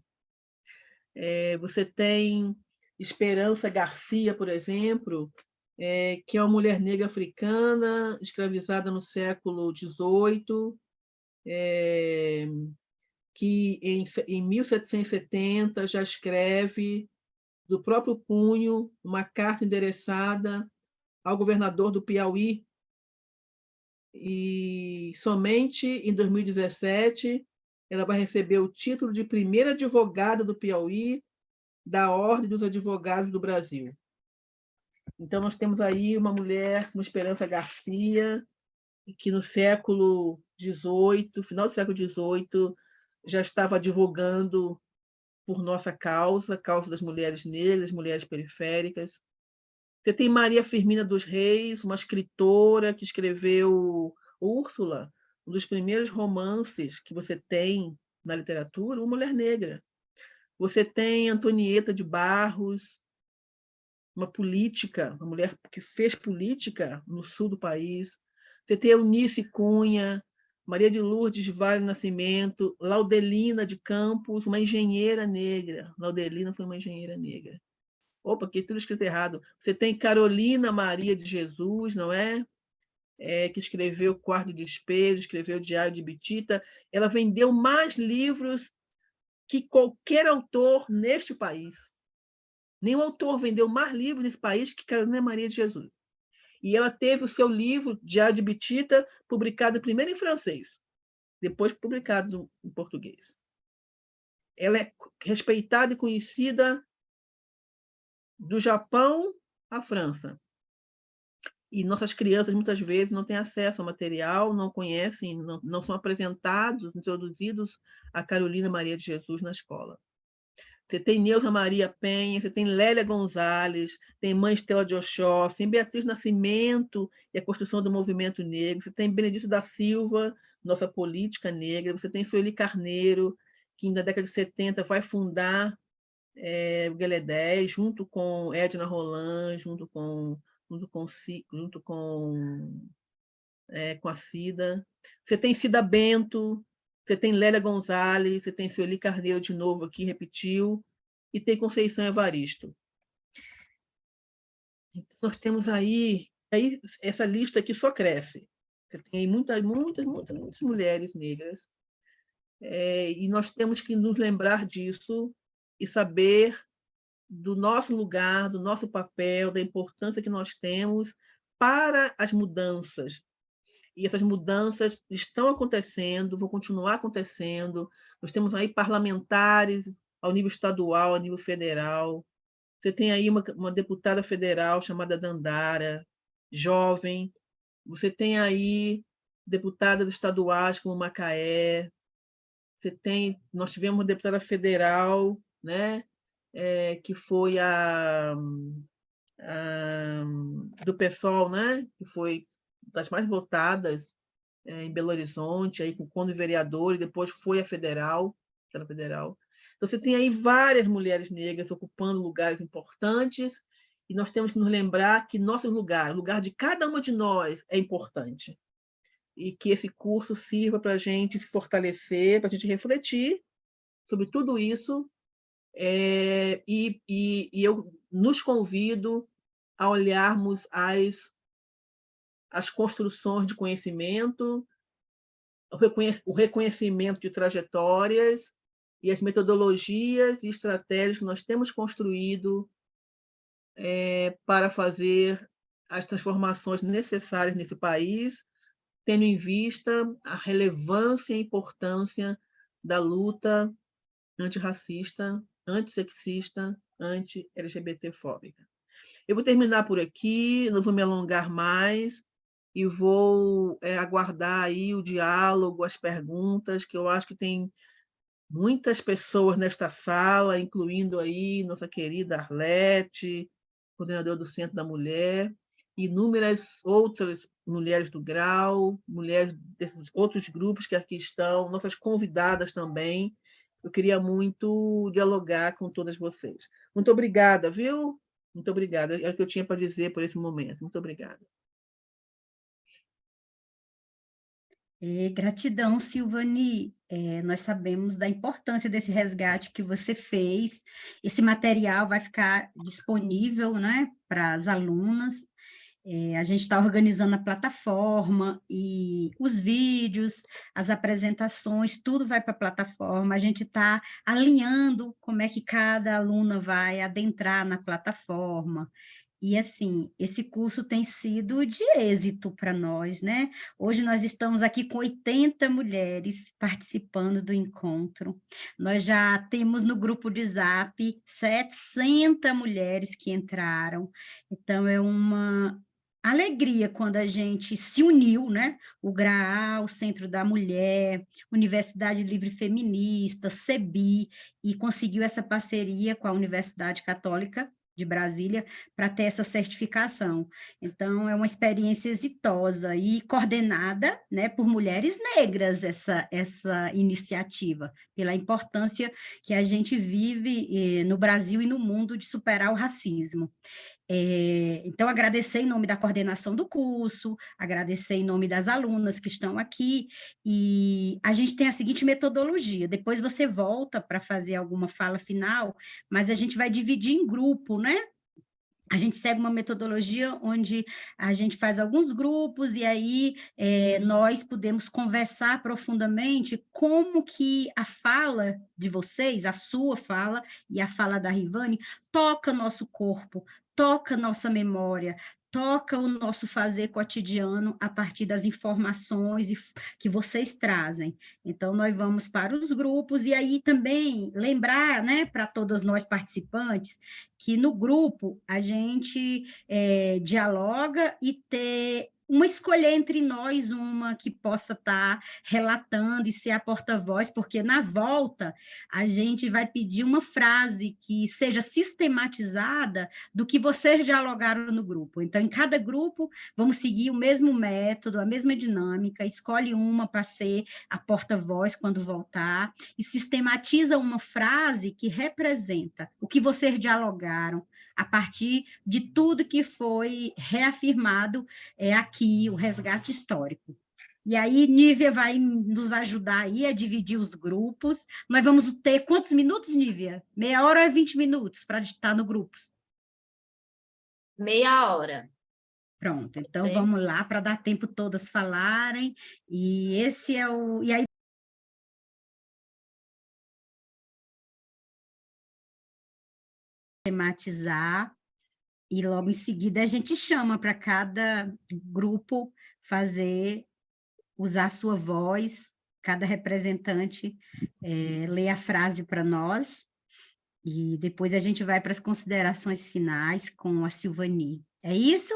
Você tem Esperança Garcia, por exemplo, que é uma mulher negra africana, escravizada no século XVIII, que em 1770 já escreve do próprio punho uma carta endereçada ao governador do Piauí, e somente em 2017 ela vai receber o título de primeira advogada do Piauí da Ordem dos Advogados do Brasil. Então, nós temos aí uma mulher como Esperança Garcia, que no século XVIII, final do século XVIII, já estava advogando por nossa causa, a causa das mulheres negras, mulheres periféricas. Você tem Maria Firmina dos Reis, uma escritora que escreveu Úrsula, um dos primeiros romances que você tem na literatura, uma mulher negra. Você tem Antonieta de Barros, uma política, uma mulher que fez política no sul do país. Você tem Eunice Cunha, Maria de Lourdes Vale Nascimento, Laudelina de Campos, uma engenheira negra. Laudelina foi uma engenheira negra. Opa, que tudo escrito errado. Você tem Carolina Maria de Jesus, não é? Que escreveu Quarto de Despejo, escreveu Diário de Bitita. Ela vendeu mais livros que qualquer autor neste país. Nenhum autor vendeu mais livros nesse país que Carolina Maria de Jesus. E ela teve o seu livro, Diário de Bitita, publicado primeiro em francês, depois publicado em português. Ela é respeitada e conhecida do Japão à França. E nossas crianças, muitas vezes, não têm acesso ao material, não conhecem, não são apresentados, introduzidos a Carolina Maria de Jesus na escola. Você tem Neuza Maria Penha, você tem Lélia Gonzalez, tem Mãe Estela de Oxóssi, tem Beatriz Nascimento e a construção do movimento negro, você tem Benedito da Silva, nossa política negra, você tem Sueli Carneiro, que na década de 70 vai fundar o Guelé 10, junto com Edna Roland, junto com a Cida. Você tem Cida Bento, você tem Lélia Gonzalez, você tem Sueli Carneiro de novo aqui, repetiu, e tem Conceição Evaristo. Então, nós temos aí essa lista aqui só cresce. Você tem muitas mulheres negras, e nós temos que nos lembrar disso e saber do nosso lugar, do nosso papel, da importância que nós temos para as mudanças. E essas mudanças estão acontecendo, vão continuar acontecendo. Nós temos aí parlamentares ao nível estadual, ao nível federal. Você tem aí uma deputada federal chamada Dandara, jovem. Você tem aí deputadas estaduais como Macaé. Nós tivemos uma deputada federal, né, que foi do PSOL, né, que foi das mais votadas em Belo Horizonte, aí com vereador, e depois foi a federal. Então, você tem aí várias mulheres negras ocupando lugares importantes, e nós temos que nos lembrar que nosso lugar, o lugar de cada uma de nós é importante, e que esse curso sirva para a gente se fortalecer, para a gente refletir sobre tudo isso, e eu nos convido a olharmos as construções de conhecimento, o reconhecimento de trajetórias e as metodologias e estratégias que nós temos construído para fazer as transformações necessárias nesse país, tendo em vista a relevância e a importância da luta antirracista, antissexista, anti-LGBTfóbica. Eu vou terminar por aqui, não vou me alongar mais, e vou aguardar aí o diálogo, as perguntas, que eu acho que tem muitas pessoas nesta sala, incluindo aí nossa querida Arlete, coordenadora do Centro da Mulher, e inúmeras outras mulheres do Grau, mulheres desses outros grupos que aqui estão, nossas convidadas também. Eu queria muito dialogar com todas vocês. Muito obrigada, viu? Muito obrigada. É o que eu tinha para dizer por esse momento. Muito obrigada. Gratidão, Silvani. Nós sabemos da importância desse resgate que você fez. Esse material vai ficar disponível, né, para as alunas. A gente está organizando a plataforma e os vídeos, as apresentações, tudo vai para a plataforma. A gente está alinhando como é que cada aluna vai adentrar na plataforma. E, assim, esse curso tem sido de êxito para nós, né? Hoje nós estamos aqui com 80 mulheres participando do encontro. Nós já temos no grupo de Zap 700 mulheres que entraram. Então, é uma alegria quando a gente se uniu, né? O GRAA, o Centro da Mulher, Universidade Livre Feminista, CEBI, e conseguiu essa parceria com a Universidade Católica de Brasília para ter essa certificação. Então, é uma experiência exitosa e coordenada, né, por mulheres negras, essa iniciativa, pela importância que a gente vive no Brasil e no mundo de superar o racismo. Então, agradecer em nome da coordenação do curso, agradecer em nome das alunas que estão aqui, e a gente tem a seguinte metodologia, depois você volta para fazer alguma fala final, mas a gente vai dividir em grupo, né? A gente segue uma metodologia onde a gente faz alguns grupos e aí nós podemos conversar profundamente como que a fala de vocês, a sua fala e a fala da Rivane, toca nosso corpo, toca nossa memória, toca o nosso fazer cotidiano a partir das informações que vocês trazem. Então, nós vamos para os grupos, e aí também lembrar, né, para todas nós participantes, que no grupo a gente dialoga e ter uma escolha entre nós, uma que possa estar relatando e ser a porta-voz, porque na volta a gente vai pedir uma frase que seja sistematizada do que vocês dialogaram no grupo. Então, em cada grupo, vamos seguir o mesmo método, a mesma dinâmica, escolhe uma para ser a porta-voz quando voltar, e sistematiza uma frase que representa o que vocês dialogaram, a partir de tudo que foi reafirmado aqui, o resgate histórico. E aí, Nívia vai nos ajudar aí a dividir os grupos. Nós vamos ter quantos minutos, Nívia? Meia hora ou 20 minutos para estar no grupos? Meia hora. Pronto, então Sim. vamos lá para dar tempo todas falarem. E esse é o. E aí, tematizar, e logo em seguida a gente chama para cada grupo usar a sua voz, cada representante lê a frase para nós, e depois a gente vai para as considerações finais com a Silvani. É isso?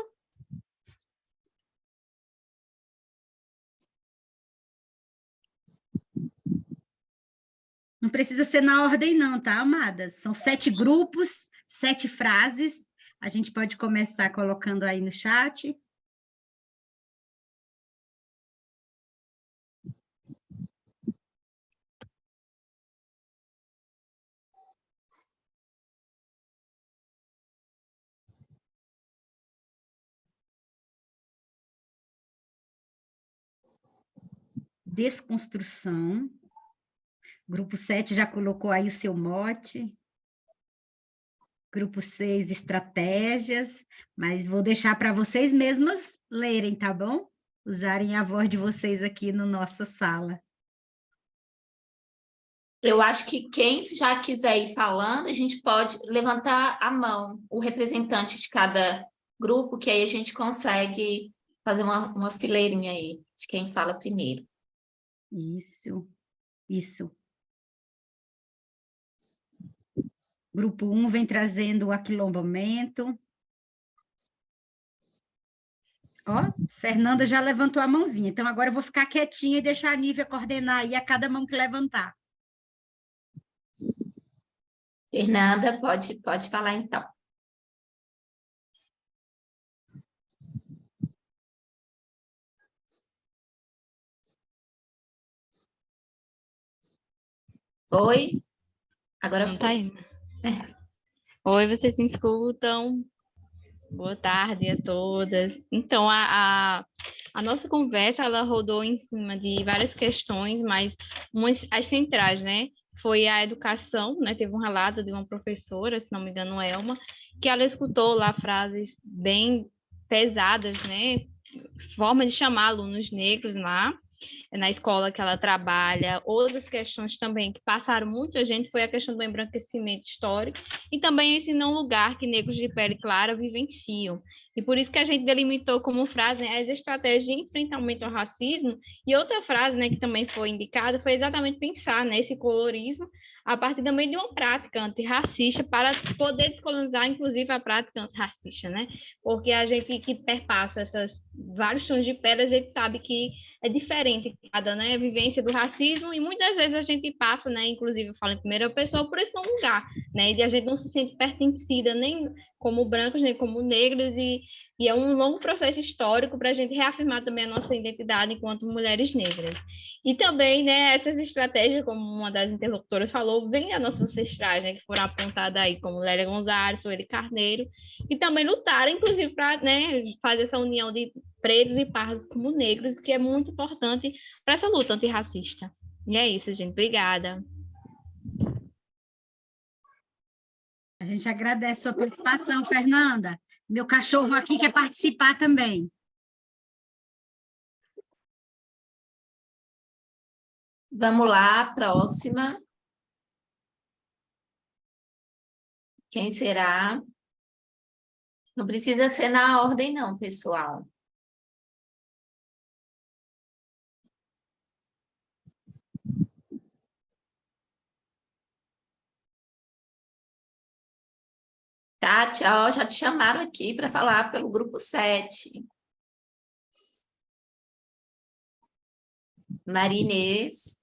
Não precisa ser na ordem não, tá, amadas? São 7 grupos, 7 frases. A gente pode começar colocando aí no chat. Desconstrução. Grupo 7 já colocou aí o seu mote. Grupo 6, estratégias, mas vou deixar para vocês mesmas lerem, tá bom? Usarem a voz de vocês aqui na nossa sala. Eu acho que quem já quiser ir falando, a gente pode levantar a mão, o representante de cada grupo, que aí a gente consegue fazer uma fileirinha aí de quem fala primeiro. Isso, isso. Grupo 1 vem trazendo o aquilombamento. Ó, Fernanda já levantou a mãozinha, então agora eu vou ficar quietinha e deixar a Nívia coordenar aí a cada mão que levantar. Fernanda, pode falar então. Oi? Agora Não foi. tá indo. Oi, vocês me escutam? Boa tarde a todas. Então, a nossa conversa, ela rodou em cima de várias questões, mas as centrais, né? Foi a educação, né? Teve um relato de uma professora, se não me engano, Elma, que ela escutou lá frases bem pesadas, né? Forma de chamar alunos negros lá, na escola que ela trabalha. Outras questões também que passaram muito a gente foi a questão do embranquecimento histórico e também esse não lugar que negros de pele clara vivenciam. E por isso que a gente delimitou como frase, né, as estratégias de enfrentamento ao racismo. E outra frase, né, que também foi indicada foi exatamente pensar nesse colorismo a partir também de uma prática antirracista para poder descolonizar, inclusive, a prática antirracista, né? Porque a gente que perpassa esses vários tons de pele, a gente sabe que é diferente cada, né, vivência do racismo, e muitas vezes a gente passa, né, inclusive eu falo em primeira pessoa, por esse não lugar, né, e a gente não se sente pertencida nem como brancos, nem como negros, e é um longo processo histórico para a gente reafirmar também a nossa identidade enquanto mulheres negras. E também, né, essas estratégias, como uma das interlocutoras falou, vêm das nossas ancestrais, né, que foram apontadas aí, como Lélia Gonzalez, Sueli Carneiro, e também lutaram, inclusive, para, né, fazer essa união de pretos e pardos como negros, que é muito importante para essa luta antirracista. E é isso, gente. Obrigada. A gente agradece a sua participação, Fernanda. Meu cachorro aqui quer participar também. Vamos lá, próxima. Quem será? Não precisa ser na ordem, não, pessoal. Kátia, ó, já te chamaram aqui para falar pelo grupo 7. Maria Inês,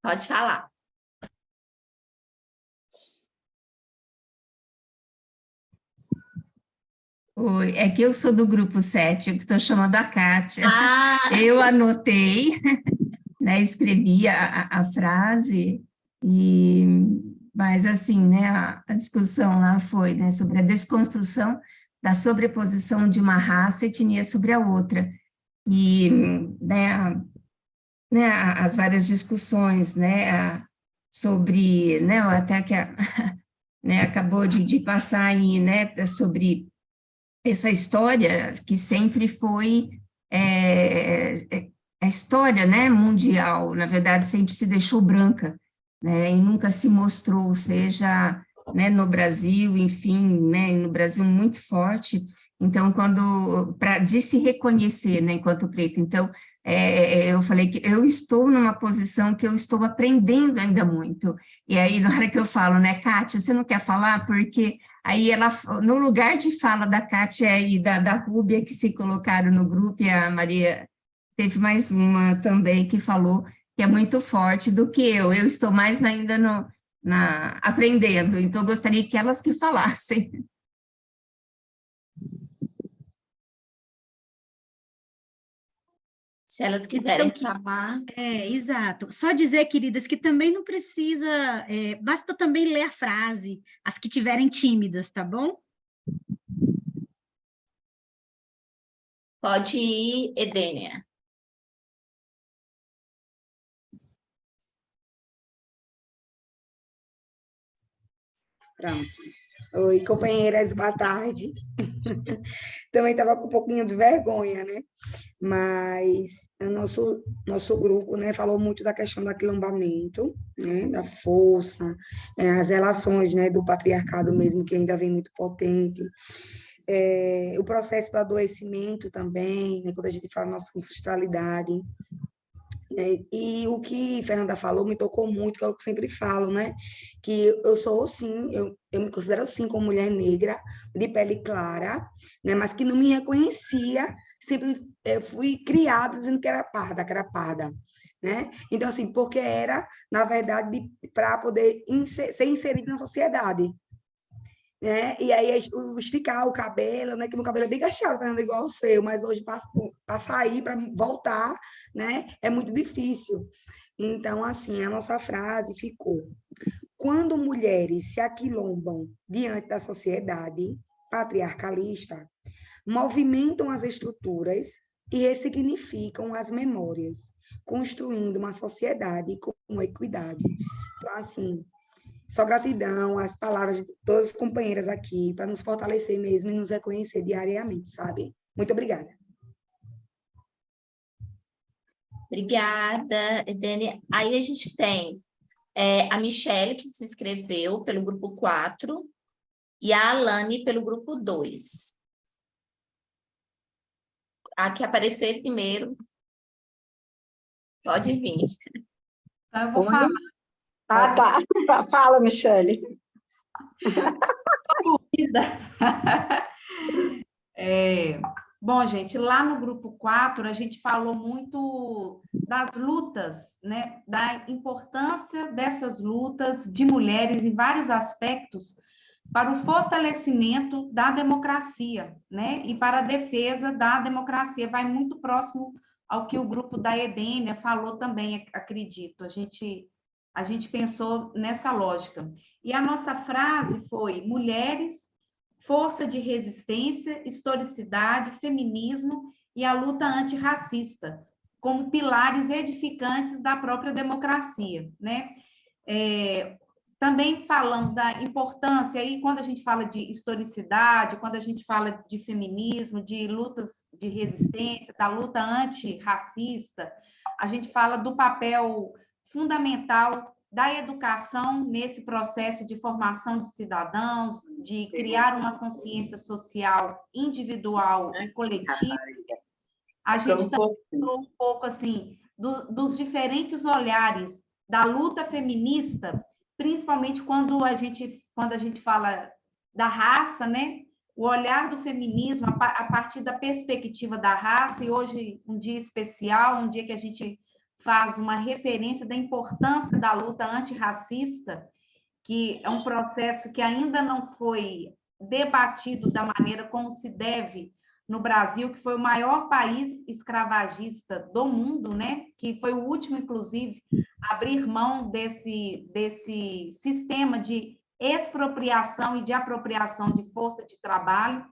pode falar. Oi, é que eu sou do grupo 7, eu estou chamando a Kátia. Ah, Eu anotei, né, escrevi a frase, mas assim, né, a discussão lá foi, né, sobre a desconstrução da sobreposição de uma raça e etnia sobre a outra. E, né, as várias discussões, né, sobre, né, até que né, acabou de passar aí, né, sobre essa história que sempre foi a história, né, mundial, na verdade, sempre se deixou branca, né, e nunca se mostrou, seja, né, no Brasil, enfim, né, no Brasil muito forte. Então, de se reconhecer, né, enquanto preta, então, eu falei que eu estou numa posição que eu estou aprendendo ainda muito, e aí, na hora que eu falo, né, Kátia, você não quer falar? Porque aí ela, no lugar de fala da Kátia e da Rúbia, que se colocaram no grupo, e a Maria teve mais uma também que falou que é muito forte do que eu estou mais ainda aprendendo, então eu gostaria que elas que falassem. se elas quiserem falar. Exato. Só dizer, queridas, que também não precisa, basta também ler a frase, as que tiverem tímidas, tá bom? Pode ir, Edênia. Pronto. Oi, companheiras, boa tarde. Também estava com um pouquinho de vergonha, né? Mas o nosso grupo, né, falou muito da questão do aquilombamento, né, da força, as relações, né, do patriarcado mesmo, que ainda vem muito potente. O processo do adoecimento também, né, quando a gente fala nossa ancestralidade. E o que Fernanda falou me tocou muito, que é o que eu sempre falo, né? Que eu sou, sim, eu me considero, sim, como mulher negra, de pele clara, né? Mas que não me reconhecia, sempre fui criada dizendo que era parda, né? Então, assim, porque era, na verdade, para poder ser inserida na sociedade. Né? E aí esticar o cabelo, né? Que meu cabelo é bem gastado, tá igual o seu, mas hoje para sair, para voltar, né? É muito difícil. Então, assim, a nossa frase ficou: quando mulheres se aquilombam diante da sociedade patriarcalista, movimentam as estruturas e ressignificam as memórias, construindo uma sociedade com equidade. Então, assim, só gratidão às palavras de todas as companheiras aqui, para nos fortalecer mesmo e nos reconhecer diariamente, sabe? Muito obrigada. Obrigada, Edene. Aí a gente tem a Michele, que se inscreveu pelo grupo 4, e a Alane pelo grupo 2. A que aparecer primeiro, pode vir. Então, eu vou Oi? falar. Ah, tá. Fala, Michele. Bom, gente, lá no grupo 4, a gente falou muito das lutas, né? Da importância dessas lutas de mulheres em vários aspectos para o fortalecimento da democracia, né? E para a defesa da democracia. Vai muito próximo ao que o grupo da Edênia falou também, acredito. A gente pensou nessa lógica. E a nossa frase foi: mulheres, força de resistência, historicidade, feminismo e a luta antirracista, como pilares edificantes da própria democracia, né? Também falamos da importância, aí quando a gente fala de historicidade, quando a gente fala de feminismo, de lutas de resistência, da luta antirracista, a gente fala do papel fundamental da educação nesse processo de formação de cidadãos, de criar uma consciência social individual e coletiva. A gente também falou um pouco assim dos diferentes olhares da luta feminista, principalmente quando a gente fala da raça, né? O olhar do feminismo a partir da perspectiva da raça, e hoje um dia especial, um dia que a gente faz uma referência da importância da luta antirracista, que é um processo que ainda não foi debatido da maneira como se deve no Brasil, que foi o maior país escravagista do mundo, né? Que foi o último, inclusive, a abrir mão desse sistema de expropriação e de apropriação de força de trabalho.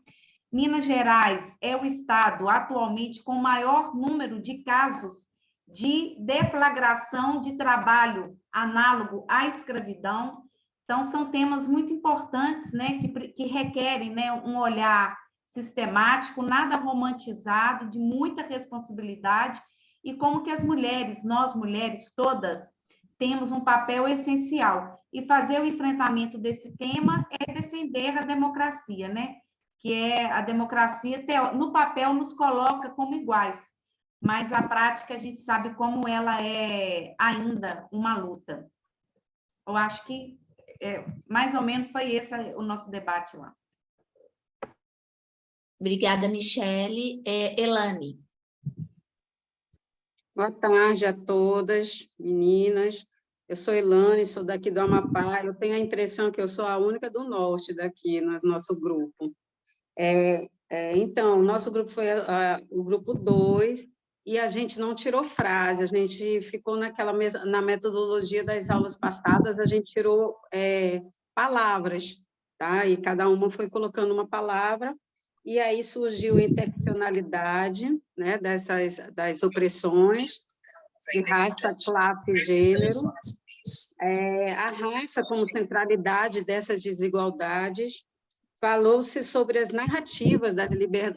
Minas Gerais é o estado atualmente com o maior número de casos de deflagração de trabalho análogo à escravidão. Então, são temas muito importantes, né, que requerem, né, um olhar sistemático, nada romantizado, de muita responsabilidade, e como que as mulheres, nós mulheres todas, temos um papel essencial. E fazer o enfrentamento desse tema é defender a democracia, né? Que é a democracia, no papel, nos coloca como iguais, mas a prática a gente sabe como ela é ainda uma luta. Eu acho que mais ou menos foi esse o nosso debate lá. Obrigada, Michele. Elane. Boa tarde a todas, meninas. Eu sou Elane, sou daqui do Amapá. Eu tenho a impressão que eu sou a única do norte daqui no nosso grupo. Então, o nosso grupo foi o grupo 2, e a gente não tirou frase, a gente ficou na metodologia das aulas passadas, a gente tirou palavras, tá? E cada uma foi colocando uma palavra, e aí surgiu a interseccionalidade, né, das opressões, de raça, classe e gênero, a raça como centralidade dessas desigualdades. Falou-se sobre as narrativas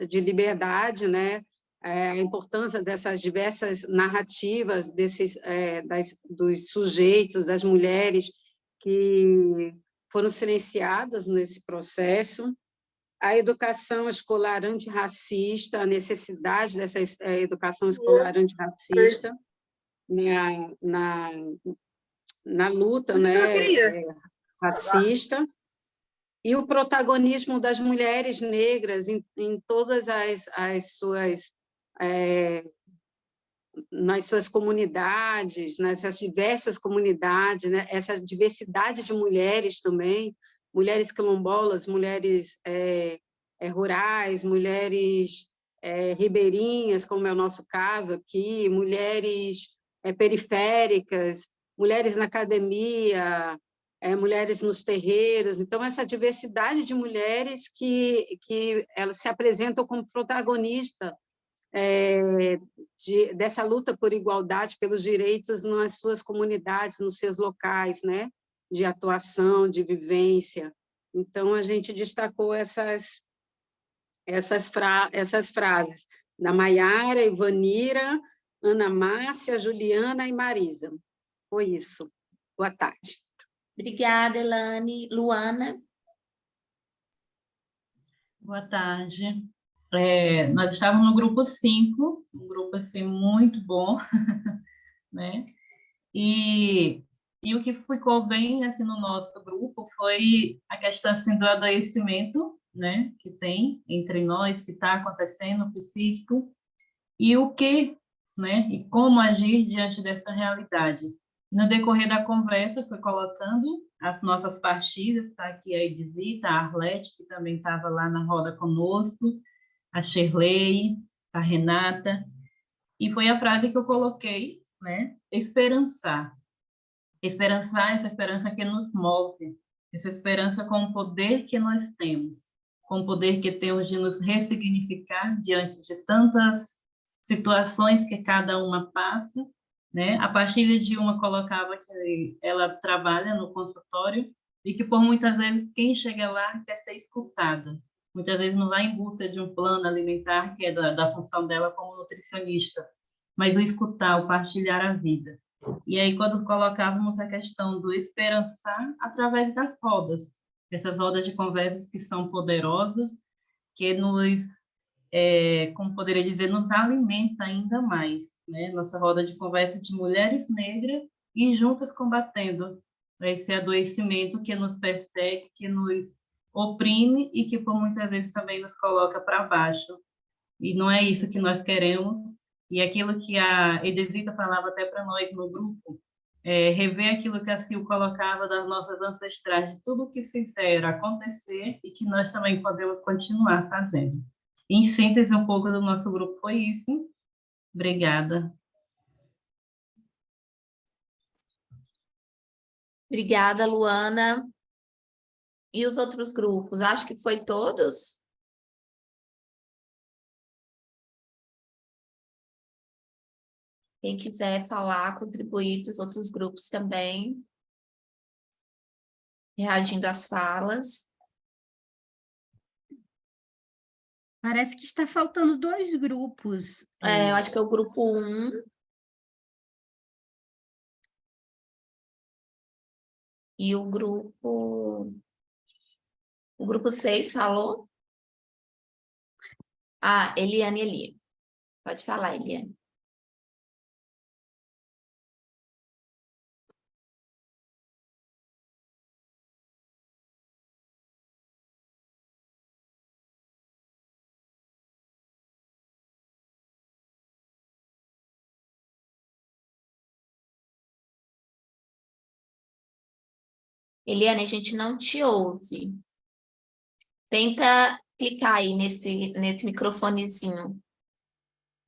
de liberdade, né? A importância dessas diversas narrativas dos sujeitos, das mulheres que foram silenciadas nesse processo. A educação escolar antirracista, a necessidade dessa educação escolar antirracista na luta, né, racista. E o protagonismo das mulheres negras em todas nas suas comunidades, nessas diversas comunidades, né? Essa diversidade de mulheres também, mulheres quilombolas, mulheres rurais, mulheres ribeirinhas, como é o nosso caso aqui, mulheres periféricas, mulheres na academia, mulheres nos terreiros. Então, essa diversidade de mulheres que elas se apresentam como protagonista dessa luta por igualdade, pelos direitos nas suas comunidades, nos seus locais, né, de atuação, de vivência. Então, a gente destacou essas frases da Maiara, Ivanira, Ana Márcia, Juliana e Marisa. Foi isso. Boa tarde. Obrigada, Elane. Luana? Boa tarde. Nós estávamos no grupo 5, um grupo assim, muito bom, né? E o que ficou bem assim, no nosso grupo foi a questão assim, do adoecimento, né, que tem entre nós, que está acontecendo, psíquico, e o que, né, e como agir diante dessa realidade. No decorrer da conversa, foi colocando as nossas partilhas, está aqui a Edizita, a Arlete, que também estava lá na roda conosco, a Shirley, a Renata, e foi a frase que eu coloquei, né, esperançar. Esperançar, essa esperança que nos move, essa esperança com o poder que nós temos, com o poder que temos de nos ressignificar diante de tantas situações que cada uma passa, né? A partilha de uma colocava que ela trabalha no consultório e que, por muitas vezes, quem chega lá quer ser escutada. Muitas vezes não vai em busca de um plano alimentar, que é da função dela como nutricionista, mas o escutar, o partilhar a vida. E aí, quando colocávamos a questão do esperançar através das rodas, essas rodas de conversas que são poderosas, que nos, como poderia dizer, nos alimenta ainda mais, né? Nossa roda de conversa de mulheres negras e juntas combatendo esse adoecimento que nos persegue, que nos oprime e que, por muitas vezes, também nos coloca para baixo. E não é isso que nós queremos. E aquilo que a Edesita falava até para nós no grupo, rever aquilo que a Sil colocava das nossas ancestrais, de tudo o que fizeram acontecer e que nós também podemos continuar fazendo. Em síntese, um pouco do nosso grupo foi isso. Obrigada. Obrigada, Luana. E os outros grupos? Acho que foi todos? Quem quiser falar, contribuir dos outros grupos também, reagindo às falas. Parece que está faltando 2 grupos. Eu acho que é o grupo 1. E o grupo 6 falou? Ah, Eliane Eli. Pode falar, Eliane. Eliane, a gente não te ouve. Tenta clicar aí nesse microfonezinho.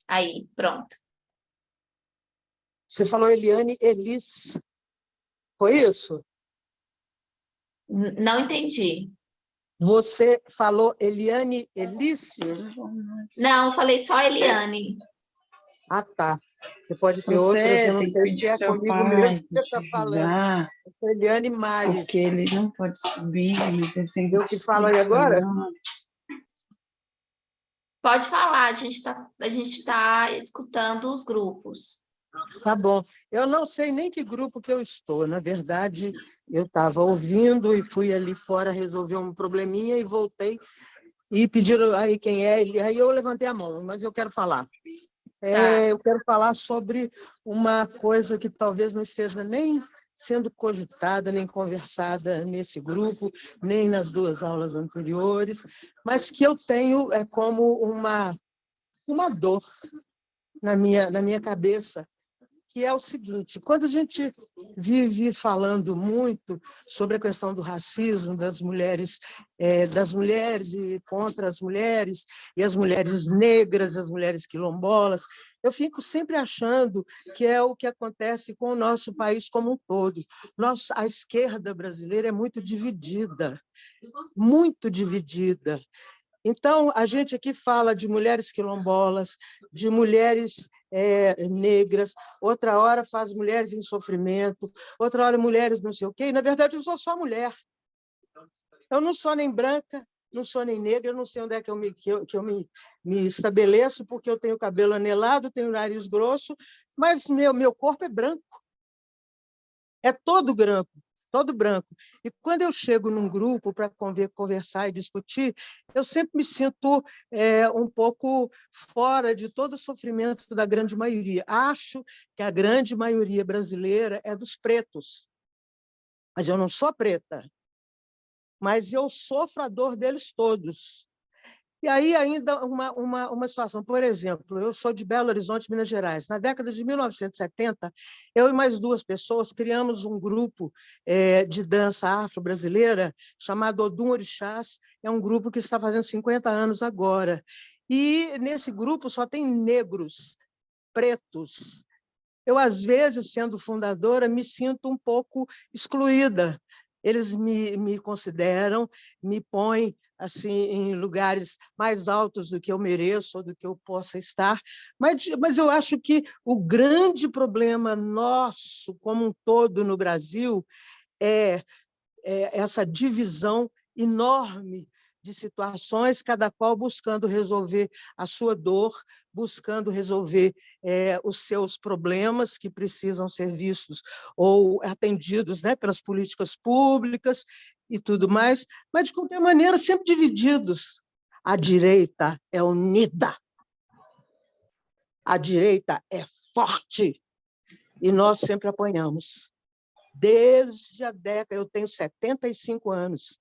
Aí, pronto. Você falou Eliane Elis. Foi isso? Não entendi. Você falou Eliane Elis? Não, falei só Eliane. Ah, tá. Você pode ter outra, eu não sei se é comigo mesmo que você está falando. Eliane Mares. Porque ele não pode subir, mas ele tem eu que falo aí agora? Pode falar, a gente tá escutando os grupos. Tá bom. Eu não sei nem que grupo que eu estou. Na verdade, eu estava ouvindo e fui ali fora resolver um probleminha e voltei e pediram aí quem é. Aí eu levantei a mão, mas eu quero falar. Eu quero falar sobre uma coisa que talvez não esteja nem sendo cogitada, nem conversada nesse grupo, nem nas 2 aulas anteriores, mas que eu tenho como uma dor na minha cabeça, que é o seguinte: quando a gente vive falando muito sobre a questão do racismo das mulheres e contra as mulheres, e as mulheres negras, as mulheres quilombolas, eu fico sempre achando que é o que acontece com o nosso país como um todo. A esquerda brasileira é muito dividida, muito dividida. Então, a gente aqui fala de mulheres quilombolas, de mulheres negras, outra hora faz mulheres em sofrimento, outra hora mulheres não sei o quê, e, na verdade, eu sou só mulher. Eu não sou nem branca, não sou nem negra, eu não sei onde é que eu me estabeleço, porque eu tenho cabelo anelado, tenho nariz grosso, mas meu corpo é branco. É todo branco. Todo branco. E quando eu chego num grupo para conversar e discutir, eu sempre me sinto um pouco fora de todo o sofrimento da grande maioria. Acho que a grande maioria brasileira é dos pretos. Mas eu não sou preta. Mas eu sofro a dor deles todos. E aí ainda uma situação, por exemplo, eu sou de Belo Horizonte, Minas Gerais. Na década de 1970, eu e mais 2 pessoas criamos um grupo de dança afro-brasileira chamado Odum Orixás. É um grupo que está fazendo 50 anos agora. E nesse grupo só tem negros, pretos. Eu, às vezes, sendo fundadora, me sinto um pouco excluída. Eles me consideram, me põem assim, em lugares mais altos do que eu mereço ou do que eu possa estar, mas eu acho que o grande problema nosso, como um todo no Brasil, é essa divisão enorme de situações, cada qual buscando resolver a sua dor, buscando resolver os seus problemas que precisam ser vistos ou atendidos, né, pelas políticas públicas e tudo mais, mas, de qualquer maneira, sempre divididos. A direita é unida, a direita é forte, e nós sempre apanhamos. Desde a década, eu tenho 75 anos,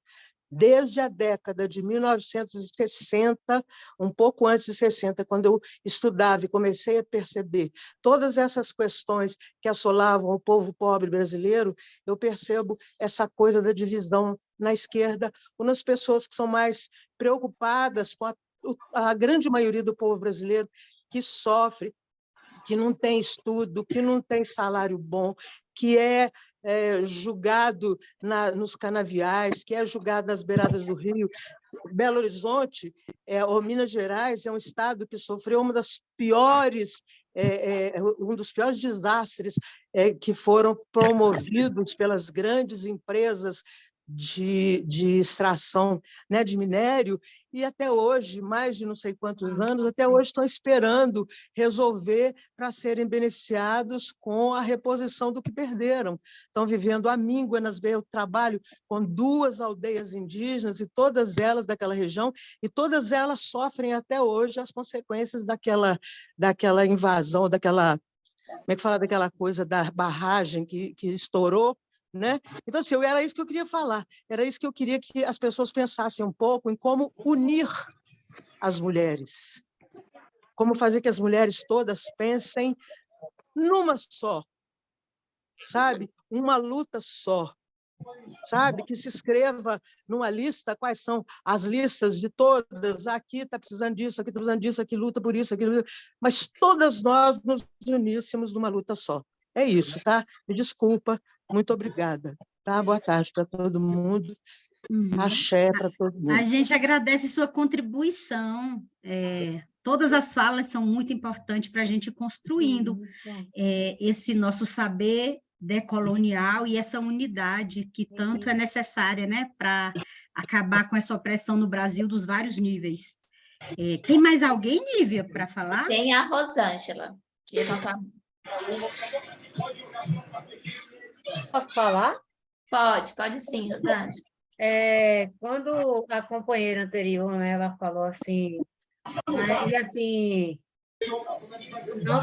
desde a década de 1960, um pouco antes de 60, quando eu estudava e comecei a perceber todas essas questões que assolavam o povo pobre brasileiro, eu percebo essa coisa da divisão na esquerda, ou nas pessoas que são mais preocupadas com a grande maioria do povo brasileiro que sofre, que não tem estudo, que não tem salário bom, que é julgado nos canaviais, que é julgado nas beiradas do rio. Belo Horizonte, ou Minas Gerais, é um estado que sofreu um dos piores desastres que foram promovidos pelas grandes empresas de extração, né, de minério, e até hoje, mais de não sei quantos anos, até hoje estão esperando resolver para serem beneficiados com a reposição do que perderam. Estão vivendo à míngua nas beiras. Eu trabalho com 2 aldeias indígenas, e todas elas daquela região, e todas elas sofrem até hoje as consequências daquela invasão, daquela, como é que fala, daquela coisa da barragem que estourou, né? Então, assim, era isso que eu queria falar, era isso que eu queria que as pessoas pensassem um pouco em como unir as mulheres, como fazer que as mulheres todas pensem numa só, sabe? Uma luta só, sabe? Que se escreva numa lista quais são as listas de todas, aqui está precisando disso, aqui está precisando disso, aqui luta por isso, aqui luta... mas todas nós nos uníssemos numa luta só. É isso, tá? Me desculpa, muito obrigada. Tá? Boa tarde para todo mundo. Axé para todo mundo. A gente agradece sua contribuição. Todas as falas são muito importantes para a gente ir construindo esse nosso saber decolonial e essa unidade que tanto é necessária, né, para acabar com essa opressão no Brasil dos vários níveis. Tem mais alguém, Nívia, para falar? Tem a Rosângela, que levantou a mão. Posso falar? Pode sim, Rosângela. Quando a companheira anterior, né, ela falou assim,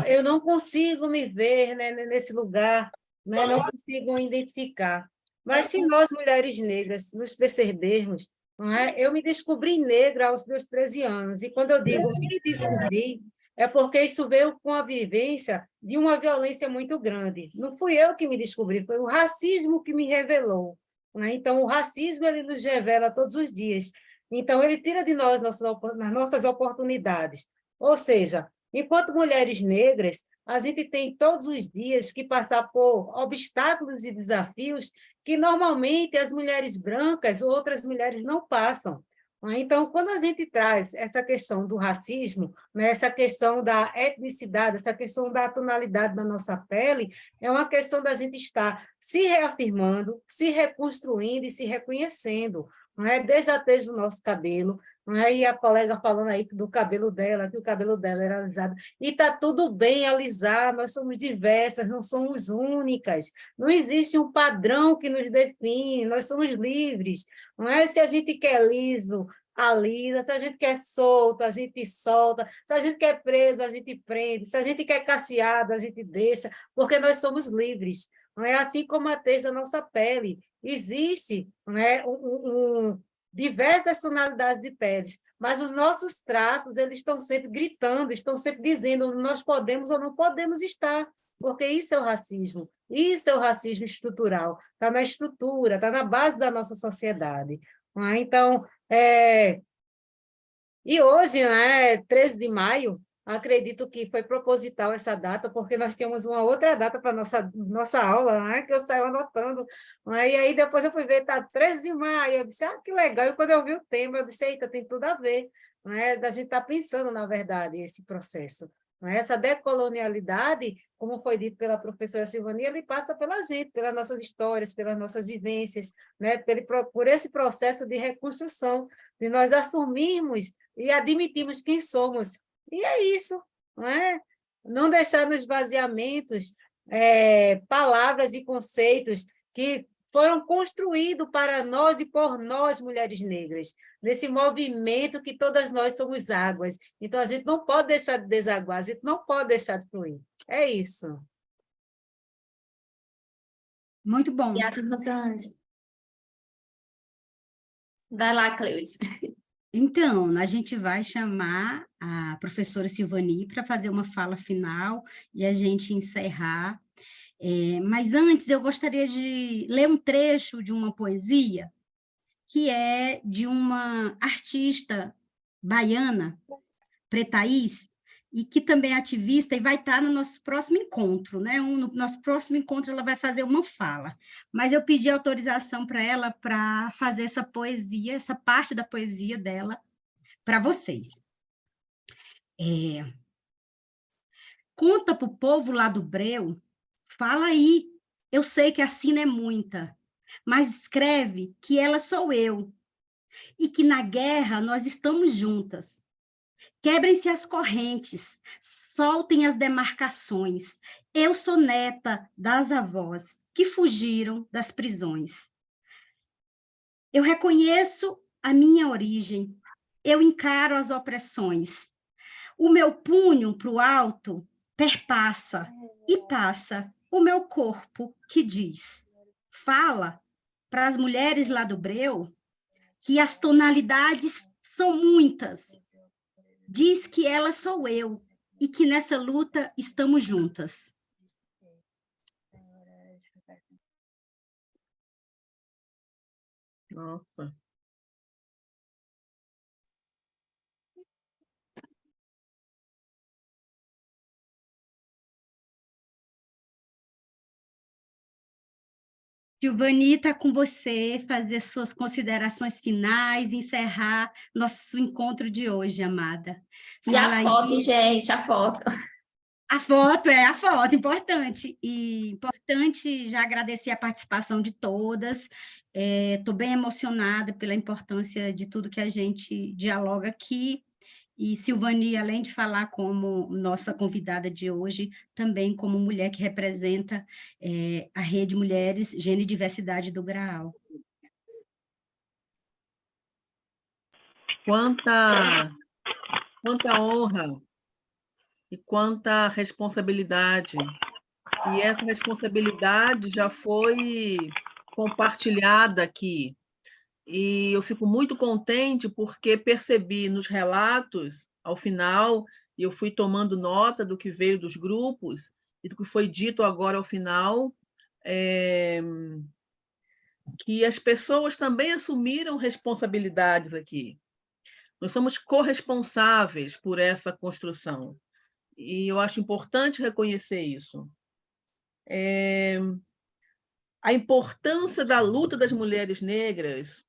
eu não consigo me ver, né, nesse lugar, né, não consigo identificar. Mas se nós, mulheres negras, nos percebermos, não é? Eu me descobri negra aos meus 13 anos, e quando eu digo me descobri, é porque isso veio com a vivência de uma violência muito grande. Não fui eu que me descobri, foi o racismo que me revelou, né? Então, o racismo, ele nos revela todos os dias. Então, ele tira de nós nossas oportunidades. Ou seja, enquanto mulheres negras, a gente tem todos os dias que passar por obstáculos e desafios que, normalmente, as mulheres brancas ou outras mulheres não passam. Então, quando a gente traz essa questão do racismo, né, essa questão da etnicidade, essa questão da tonalidade da nossa pele, é uma questão da gente estar se reafirmando, se reconstruindo e se reconhecendo, não é? Desde a tez do nosso cabelo, não é? E a colega falando aí do cabelo dela, que o cabelo dela era alisado. E está tudo bem alisar, nós somos diversas, não somos únicas, não existe um padrão que nos define, nós somos livres. Não é? Se a gente quer liso, alisa, se a gente quer solto, a gente solta, se a gente quer preso, a gente prende, se a gente quer cacheado, a gente deixa, porque nós somos livres. Não é? Assim como a tez da nossa pele. Existe, não é, diversas tonalidades de peles, mas os nossos traços, eles estão sempre gritando, estão sempre dizendo onde nós podemos ou não podemos estar, porque isso é o racismo. Isso é o racismo estrutural, está na estrutura, está na base da nossa sociedade. Não é? Então, e hoje, né, 13 de maio, acredito que foi proposital essa data, porque nós tínhamos uma outra data para a nossa aula, né, que eu saio anotando. Né, e aí depois eu fui ver, está 13 de maio, eu disse, que legal. E quando eu vi o tema, eu disse, eita, tem tudo a ver. Né, da gente estar pensando, na verdade, esse processo. Né, essa decolonialidade, como foi dito pela professora Silvani, ele passa pela gente, pelas nossas histórias, pelas nossas vivências, né, por esse processo de reconstrução, de nós assumirmos e admitirmos quem somos. E é isso, não é? Não deixar nos esvaziamentos palavras e conceitos que foram construídos para nós e por nós, mulheres negras, nesse movimento que todas nós somos águas. Então, a gente não pode deixar de desaguar, a gente não pode deixar de fluir. É isso. Muito bom. Obrigada, Rosângela. Vai lá, Cleusa. Então, a gente vai chamar a professora Silvani para fazer uma fala final e a gente encerrar. Mas antes, eu gostaria de ler um trecho de uma poesia que é de uma artista baiana, Pretaís, e que também é ativista e vai estar no nosso próximo encontro, né? No nosso próximo encontro ela vai fazer uma fala, mas eu pedi autorização para ela para fazer essa poesia, essa parte da poesia dela para vocês. Conta para o povo lá do Breu, fala aí, eu sei que a sina é muita, mas escreve que ela sou eu, e que na guerra nós estamos juntas. Quebrem-se as correntes, soltem as demarcações. Eu sou neta das avós que fugiram das prisões. Eu reconheço a minha origem, eu encaro as opressões. O meu punho para o alto perpassa e passa o meu corpo que diz. Fala para as mulheres lá do Breu que as tonalidades são muitas. Diz que ela sou eu e que nessa luta estamos juntas. Nossa. Silvani, está com você, fazer suas considerações finais, encerrar nosso encontro de hoje, amada. E a foto, gente, a foto. A foto, importante. E importante já agradecer a participação de todas. Estou bem emocionada pela importância de tudo que a gente dialoga aqui. E Silvani, além de falar como nossa convidada de hoje, também como mulher que representa a Rede Mulheres, Gênero e Diversidade do Graal. Quanta honra e quanta responsabilidade. E essa responsabilidade já foi compartilhada aqui. E eu fico muito contente porque percebi nos relatos, ao final, e eu fui tomando nota do que veio dos grupos e do que foi dito agora ao final, que as pessoas também assumiram responsabilidades aqui. Nós somos corresponsáveis por essa construção, e eu acho importante reconhecer isso. A importância da luta das mulheres negras,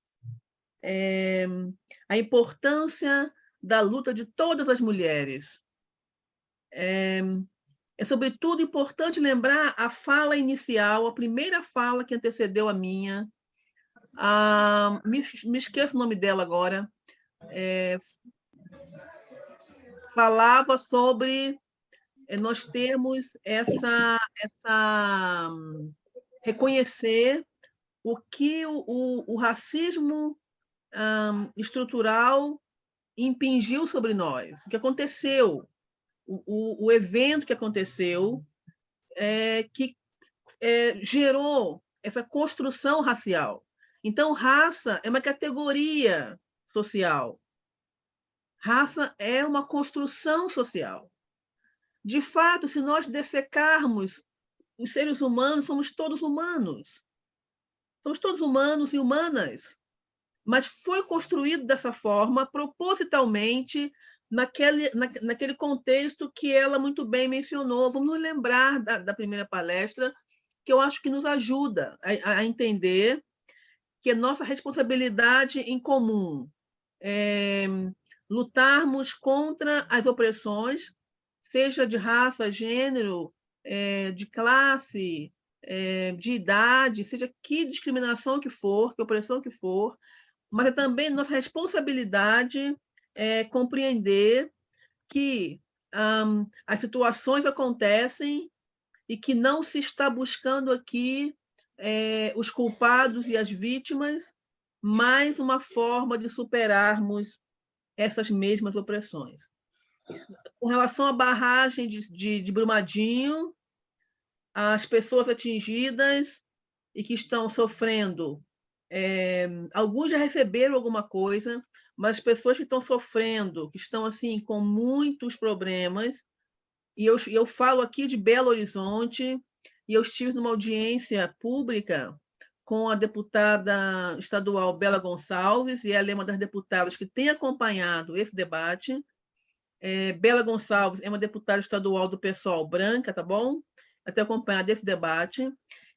a importância da luta de todas as mulheres. É, sobretudo, importante lembrar a fala inicial, a primeira fala que antecedeu a minha. Me esqueço o nome dela agora. Falava sobre nós termos reconhecer o que o racismo estrutural impingiu sobre nós, o que aconteceu, o evento que aconteceu, que gerou essa construção racial. Então, raça é uma categoria social. Raça é uma construção social. De fato, se nós dessecarmos os seres humanos, somos todos humanos. Somos todos humanos e humanas. Mas foi construído dessa forma, propositalmente, naquele contexto que ela muito bem mencionou. Vamos nos lembrar da primeira palestra, que eu acho que nos ajuda a entender que é nossa responsabilidade em comum lutarmos contra as opressões, seja de raça, gênero, de classe, de idade, seja que discriminação que for, que opressão que for, mas é também nossa responsabilidade compreender que as situações acontecem e que não se está buscando aqui os culpados e as vítimas, mas uma forma de superarmos essas mesmas opressões. Com relação à barragem de Brumadinho, as pessoas atingidas e que estão sofrendo, alguns já receberam alguma coisa, mas as pessoas que estão sofrendo, que estão assim com muitos problemas, e eu falo aqui de Belo Horizonte, e eu estive numa audiência pública com a deputada estadual Bela Gonçalves, e ela é uma das deputadas que tem acompanhado esse debate. Bela Gonçalves é uma deputada estadual do PSOL branca, tá bom? Ela tem acompanhado esse debate,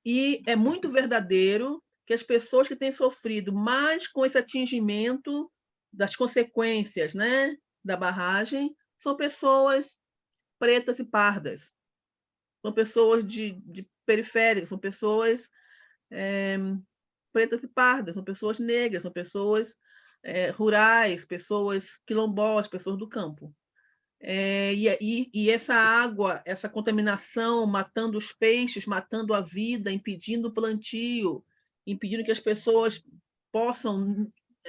e é muito verdadeiro que as pessoas que têm sofrido mais com esse atingimento das consequências, né, da barragem são pessoas pretas e pardas, são pessoas de periféricas, são pessoas pretas e pardas, são pessoas negras, são pessoas rurais, pessoas quilombolas, pessoas do campo. E essa água, essa contaminação, matando os peixes, matando a vida, impedindo o plantio, impedindo que as pessoas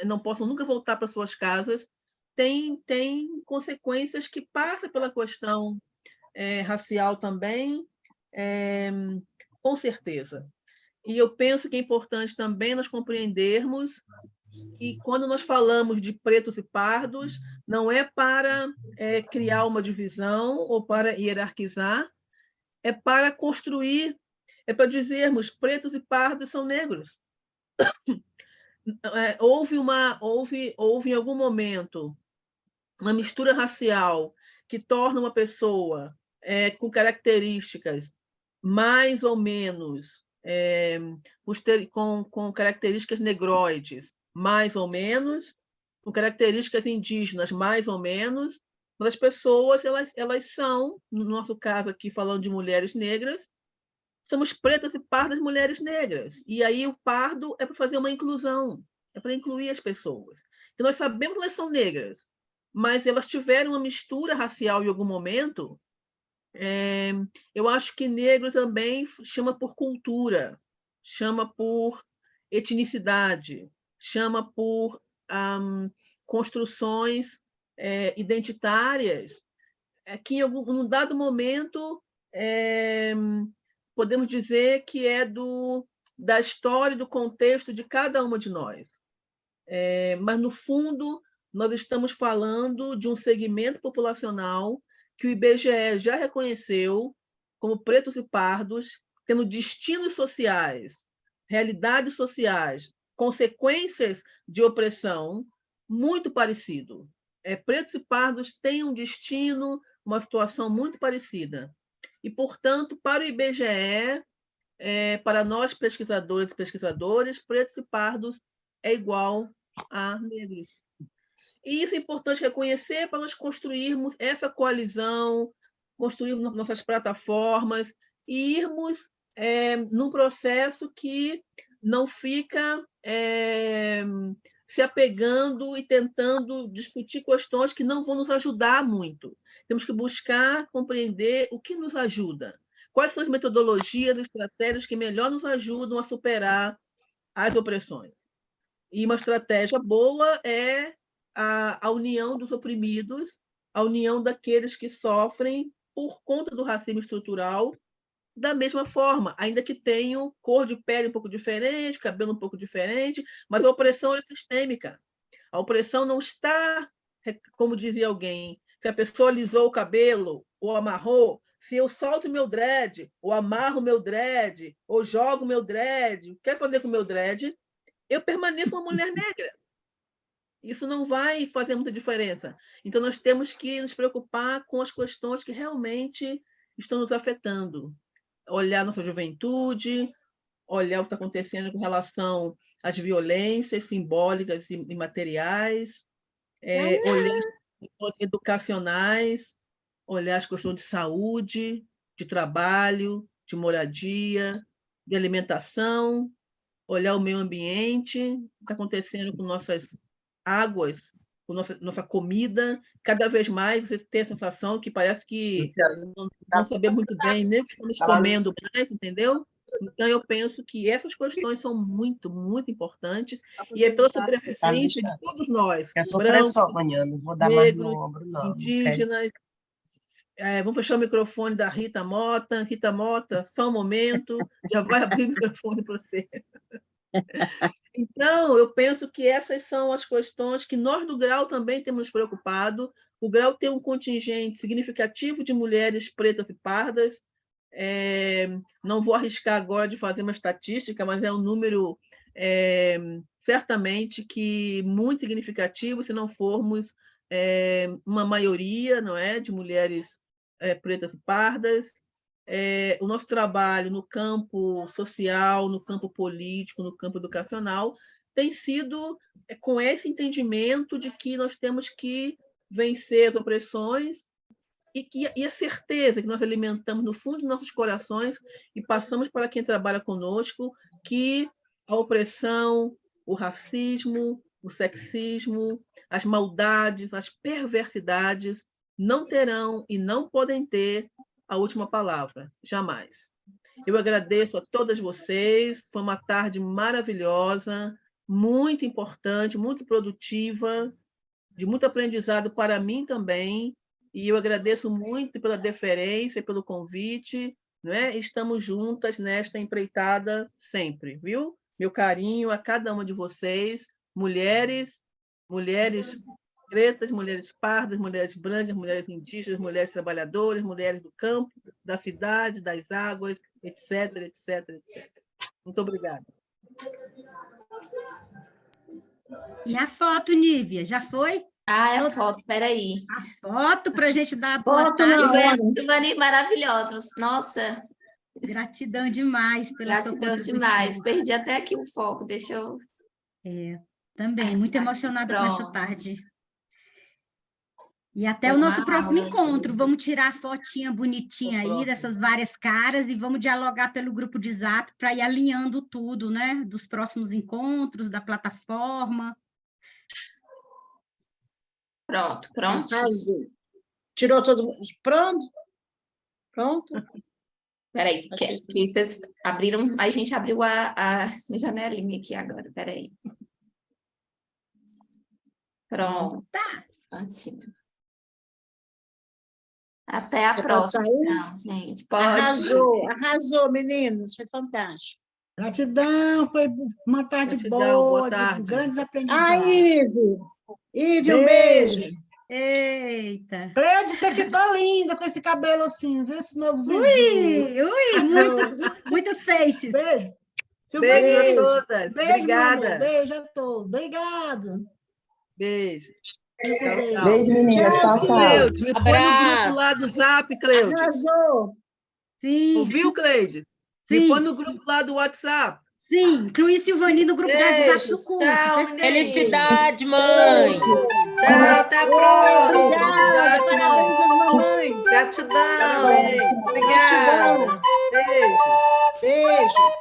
não possam nunca voltar para suas casas, tem consequências que passam pela questão racial também, com certeza. E eu penso que é importante também nós compreendermos que, quando nós falamos de pretos e pardos, não é para criar uma divisão ou para hierarquizar, é para construir, é para dizermos pretos e pardos são negros. Houve em algum momento uma mistura racial que torna uma pessoa com características mais ou menos, com características negroides, mais ou menos, com características indígenas, mais ou menos, mas as pessoas elas são, no nosso caso aqui, falando de mulheres negras, somos pretas e pardas mulheres negras. E aí o pardo é para fazer uma inclusão, é para incluir as pessoas. E nós sabemos que elas são negras, mas elas tiveram uma mistura racial em algum momento. Eu acho que negro também chama por cultura, chama por etnicidade, chama por construções identitárias, que em um dado momento podemos dizer que é da história, do contexto de cada uma de nós. Mas, no fundo, nós estamos falando de um segmento populacional que o IBGE já reconheceu como pretos e pardos, tendo destinos sociais, realidades sociais, consequências de opressão muito parecido. Pretos e pardos têm um destino, uma situação muito parecida. E, portanto, para o IBGE, para nós pesquisadoras e pesquisadores, pretos e pardos é igual a negros. E isso é importante reconhecer para nós construirmos essa coalizão, construirmos nossas plataformas e irmos num processo que não fica se apegando e tentando discutir questões que não vão nos ajudar muito. Temos que buscar compreender o que nos ajuda. Quais são as metodologias, estratégias que melhor nos ajudam a superar as opressões. E uma estratégia boa é a união dos oprimidos, a união daqueles que sofrem por conta do racismo estrutural, da mesma forma, ainda que tenham cor de pele um pouco diferente, cabelo um pouco diferente, mas a opressão é sistêmica. A opressão não está, como dizia alguém, se a pessoa alisou o cabelo ou amarrou, se eu solto meu dread, ou amarro meu dread, ou jogo meu dread, o que quer fazer com meu dread, eu permaneço uma mulher negra. Isso não vai fazer muita diferença. Então, nós temos que nos preocupar com as questões que realmente estão nos afetando. Olhar nossa juventude, olhar o que está acontecendo com relação às violências simbólicas e materiais, olhar as questões educacionais, olhar as questões de saúde, de trabalho, de moradia, de alimentação, olhar o meio ambiente, o que está acontecendo com nossas águas, com nossa comida. Cada vez mais você tem a sensação que parece que não sabemos muito bem nem o que estamos comendo mais, entendeu? Então, eu penso que essas questões são muito, muito importantes, e é pela sobrevivência de todos nós, brancos, negros, indígenas. Vamos fechar o microfone da Rita Mota. Rita Mota, só um momento, já vai abrir o microfone para você. Então, eu penso que essas são as questões que nós do Grau também temos nos preocupado. O Grau tem um contingente significativo de mulheres pretas e pardas. Não vou arriscar agora de fazer uma estatística, mas é um número certamente que muito significativo, se não formos uma maioria, não é, de mulheres pretas e pardas. O nosso trabalho no campo social, no campo político, no campo educacional, tem sido com esse entendimento de que nós temos que vencer as opressões e a certeza que nós alimentamos no fundo dos nossos corações e passamos para quem trabalha conosco que a opressão, o racismo, o sexismo, as maldades, as perversidades não terão e não podem ter a última palavra, jamais. Eu agradeço a todas vocês, foi uma tarde maravilhosa, muito importante, muito produtiva, de muito aprendizado para mim também, e eu agradeço muito pela deferência, pelo convite, né? Estamos juntas nesta empreitada sempre, viu? Meu carinho a cada uma de vocês, mulheres pretas, mulheres pardas, mulheres brancas, mulheres indígenas, mulheres trabalhadoras, mulheres do campo, da cidade, das águas, etc, etc, etc. Muito obrigada. E a foto, Nívia, já foi? É a foto, peraí. A foto para a gente dar a boa tarde. Ivani, maravilhosos. Nossa. Gratidão demais pela sua contribuição. Gratidão demais. Perdi até aqui o foco, deixa eu... Também, muito emocionada com essa tarde. E até o nosso próximo encontro. Vamos tirar a fotinha bonitinha aí dessas várias caras e vamos dialogar pelo grupo de Zap para ir alinhando tudo, né? Dos próximos encontros, da plataforma. Pronto. Tirou todo mundo? Pronto? Peraí, que vocês abriram... A gente abriu a janelinha aqui agora, peraí. Pronto. Prontinho. Até a próxima, então, gente. Pode. Arrasou, meninas. Foi fantástico. Gratidão, foi uma tarde boa, de grandes aprendizados. Ivy, um beijo. Eita! Cleide, você ficou linda com esse cabelo assim, viu? Esse novo visu. Muitas faces. Beijo. Beijo a Silvaninho, todas. beijo, meu amor. Obrigada. Beijo a todos. Obrigado. Beijo. Tchau, Tchau. Beijo, meninas. Tchau, tchau. Cleide, me põe no grupo lá do Zap, Cleide. Arrasou. Sim. Ouviu, Cleide? Sim. Me põe no grupo lá do WhatsApp. Sim, inclui Silvani no grupo da WhatsApp do curso. Tchau, felicidade, mãe. Tchau, até a próxima. Obrigada. Parabéns às mamães. Gratidão. Obrigada. Beijo. Beijos.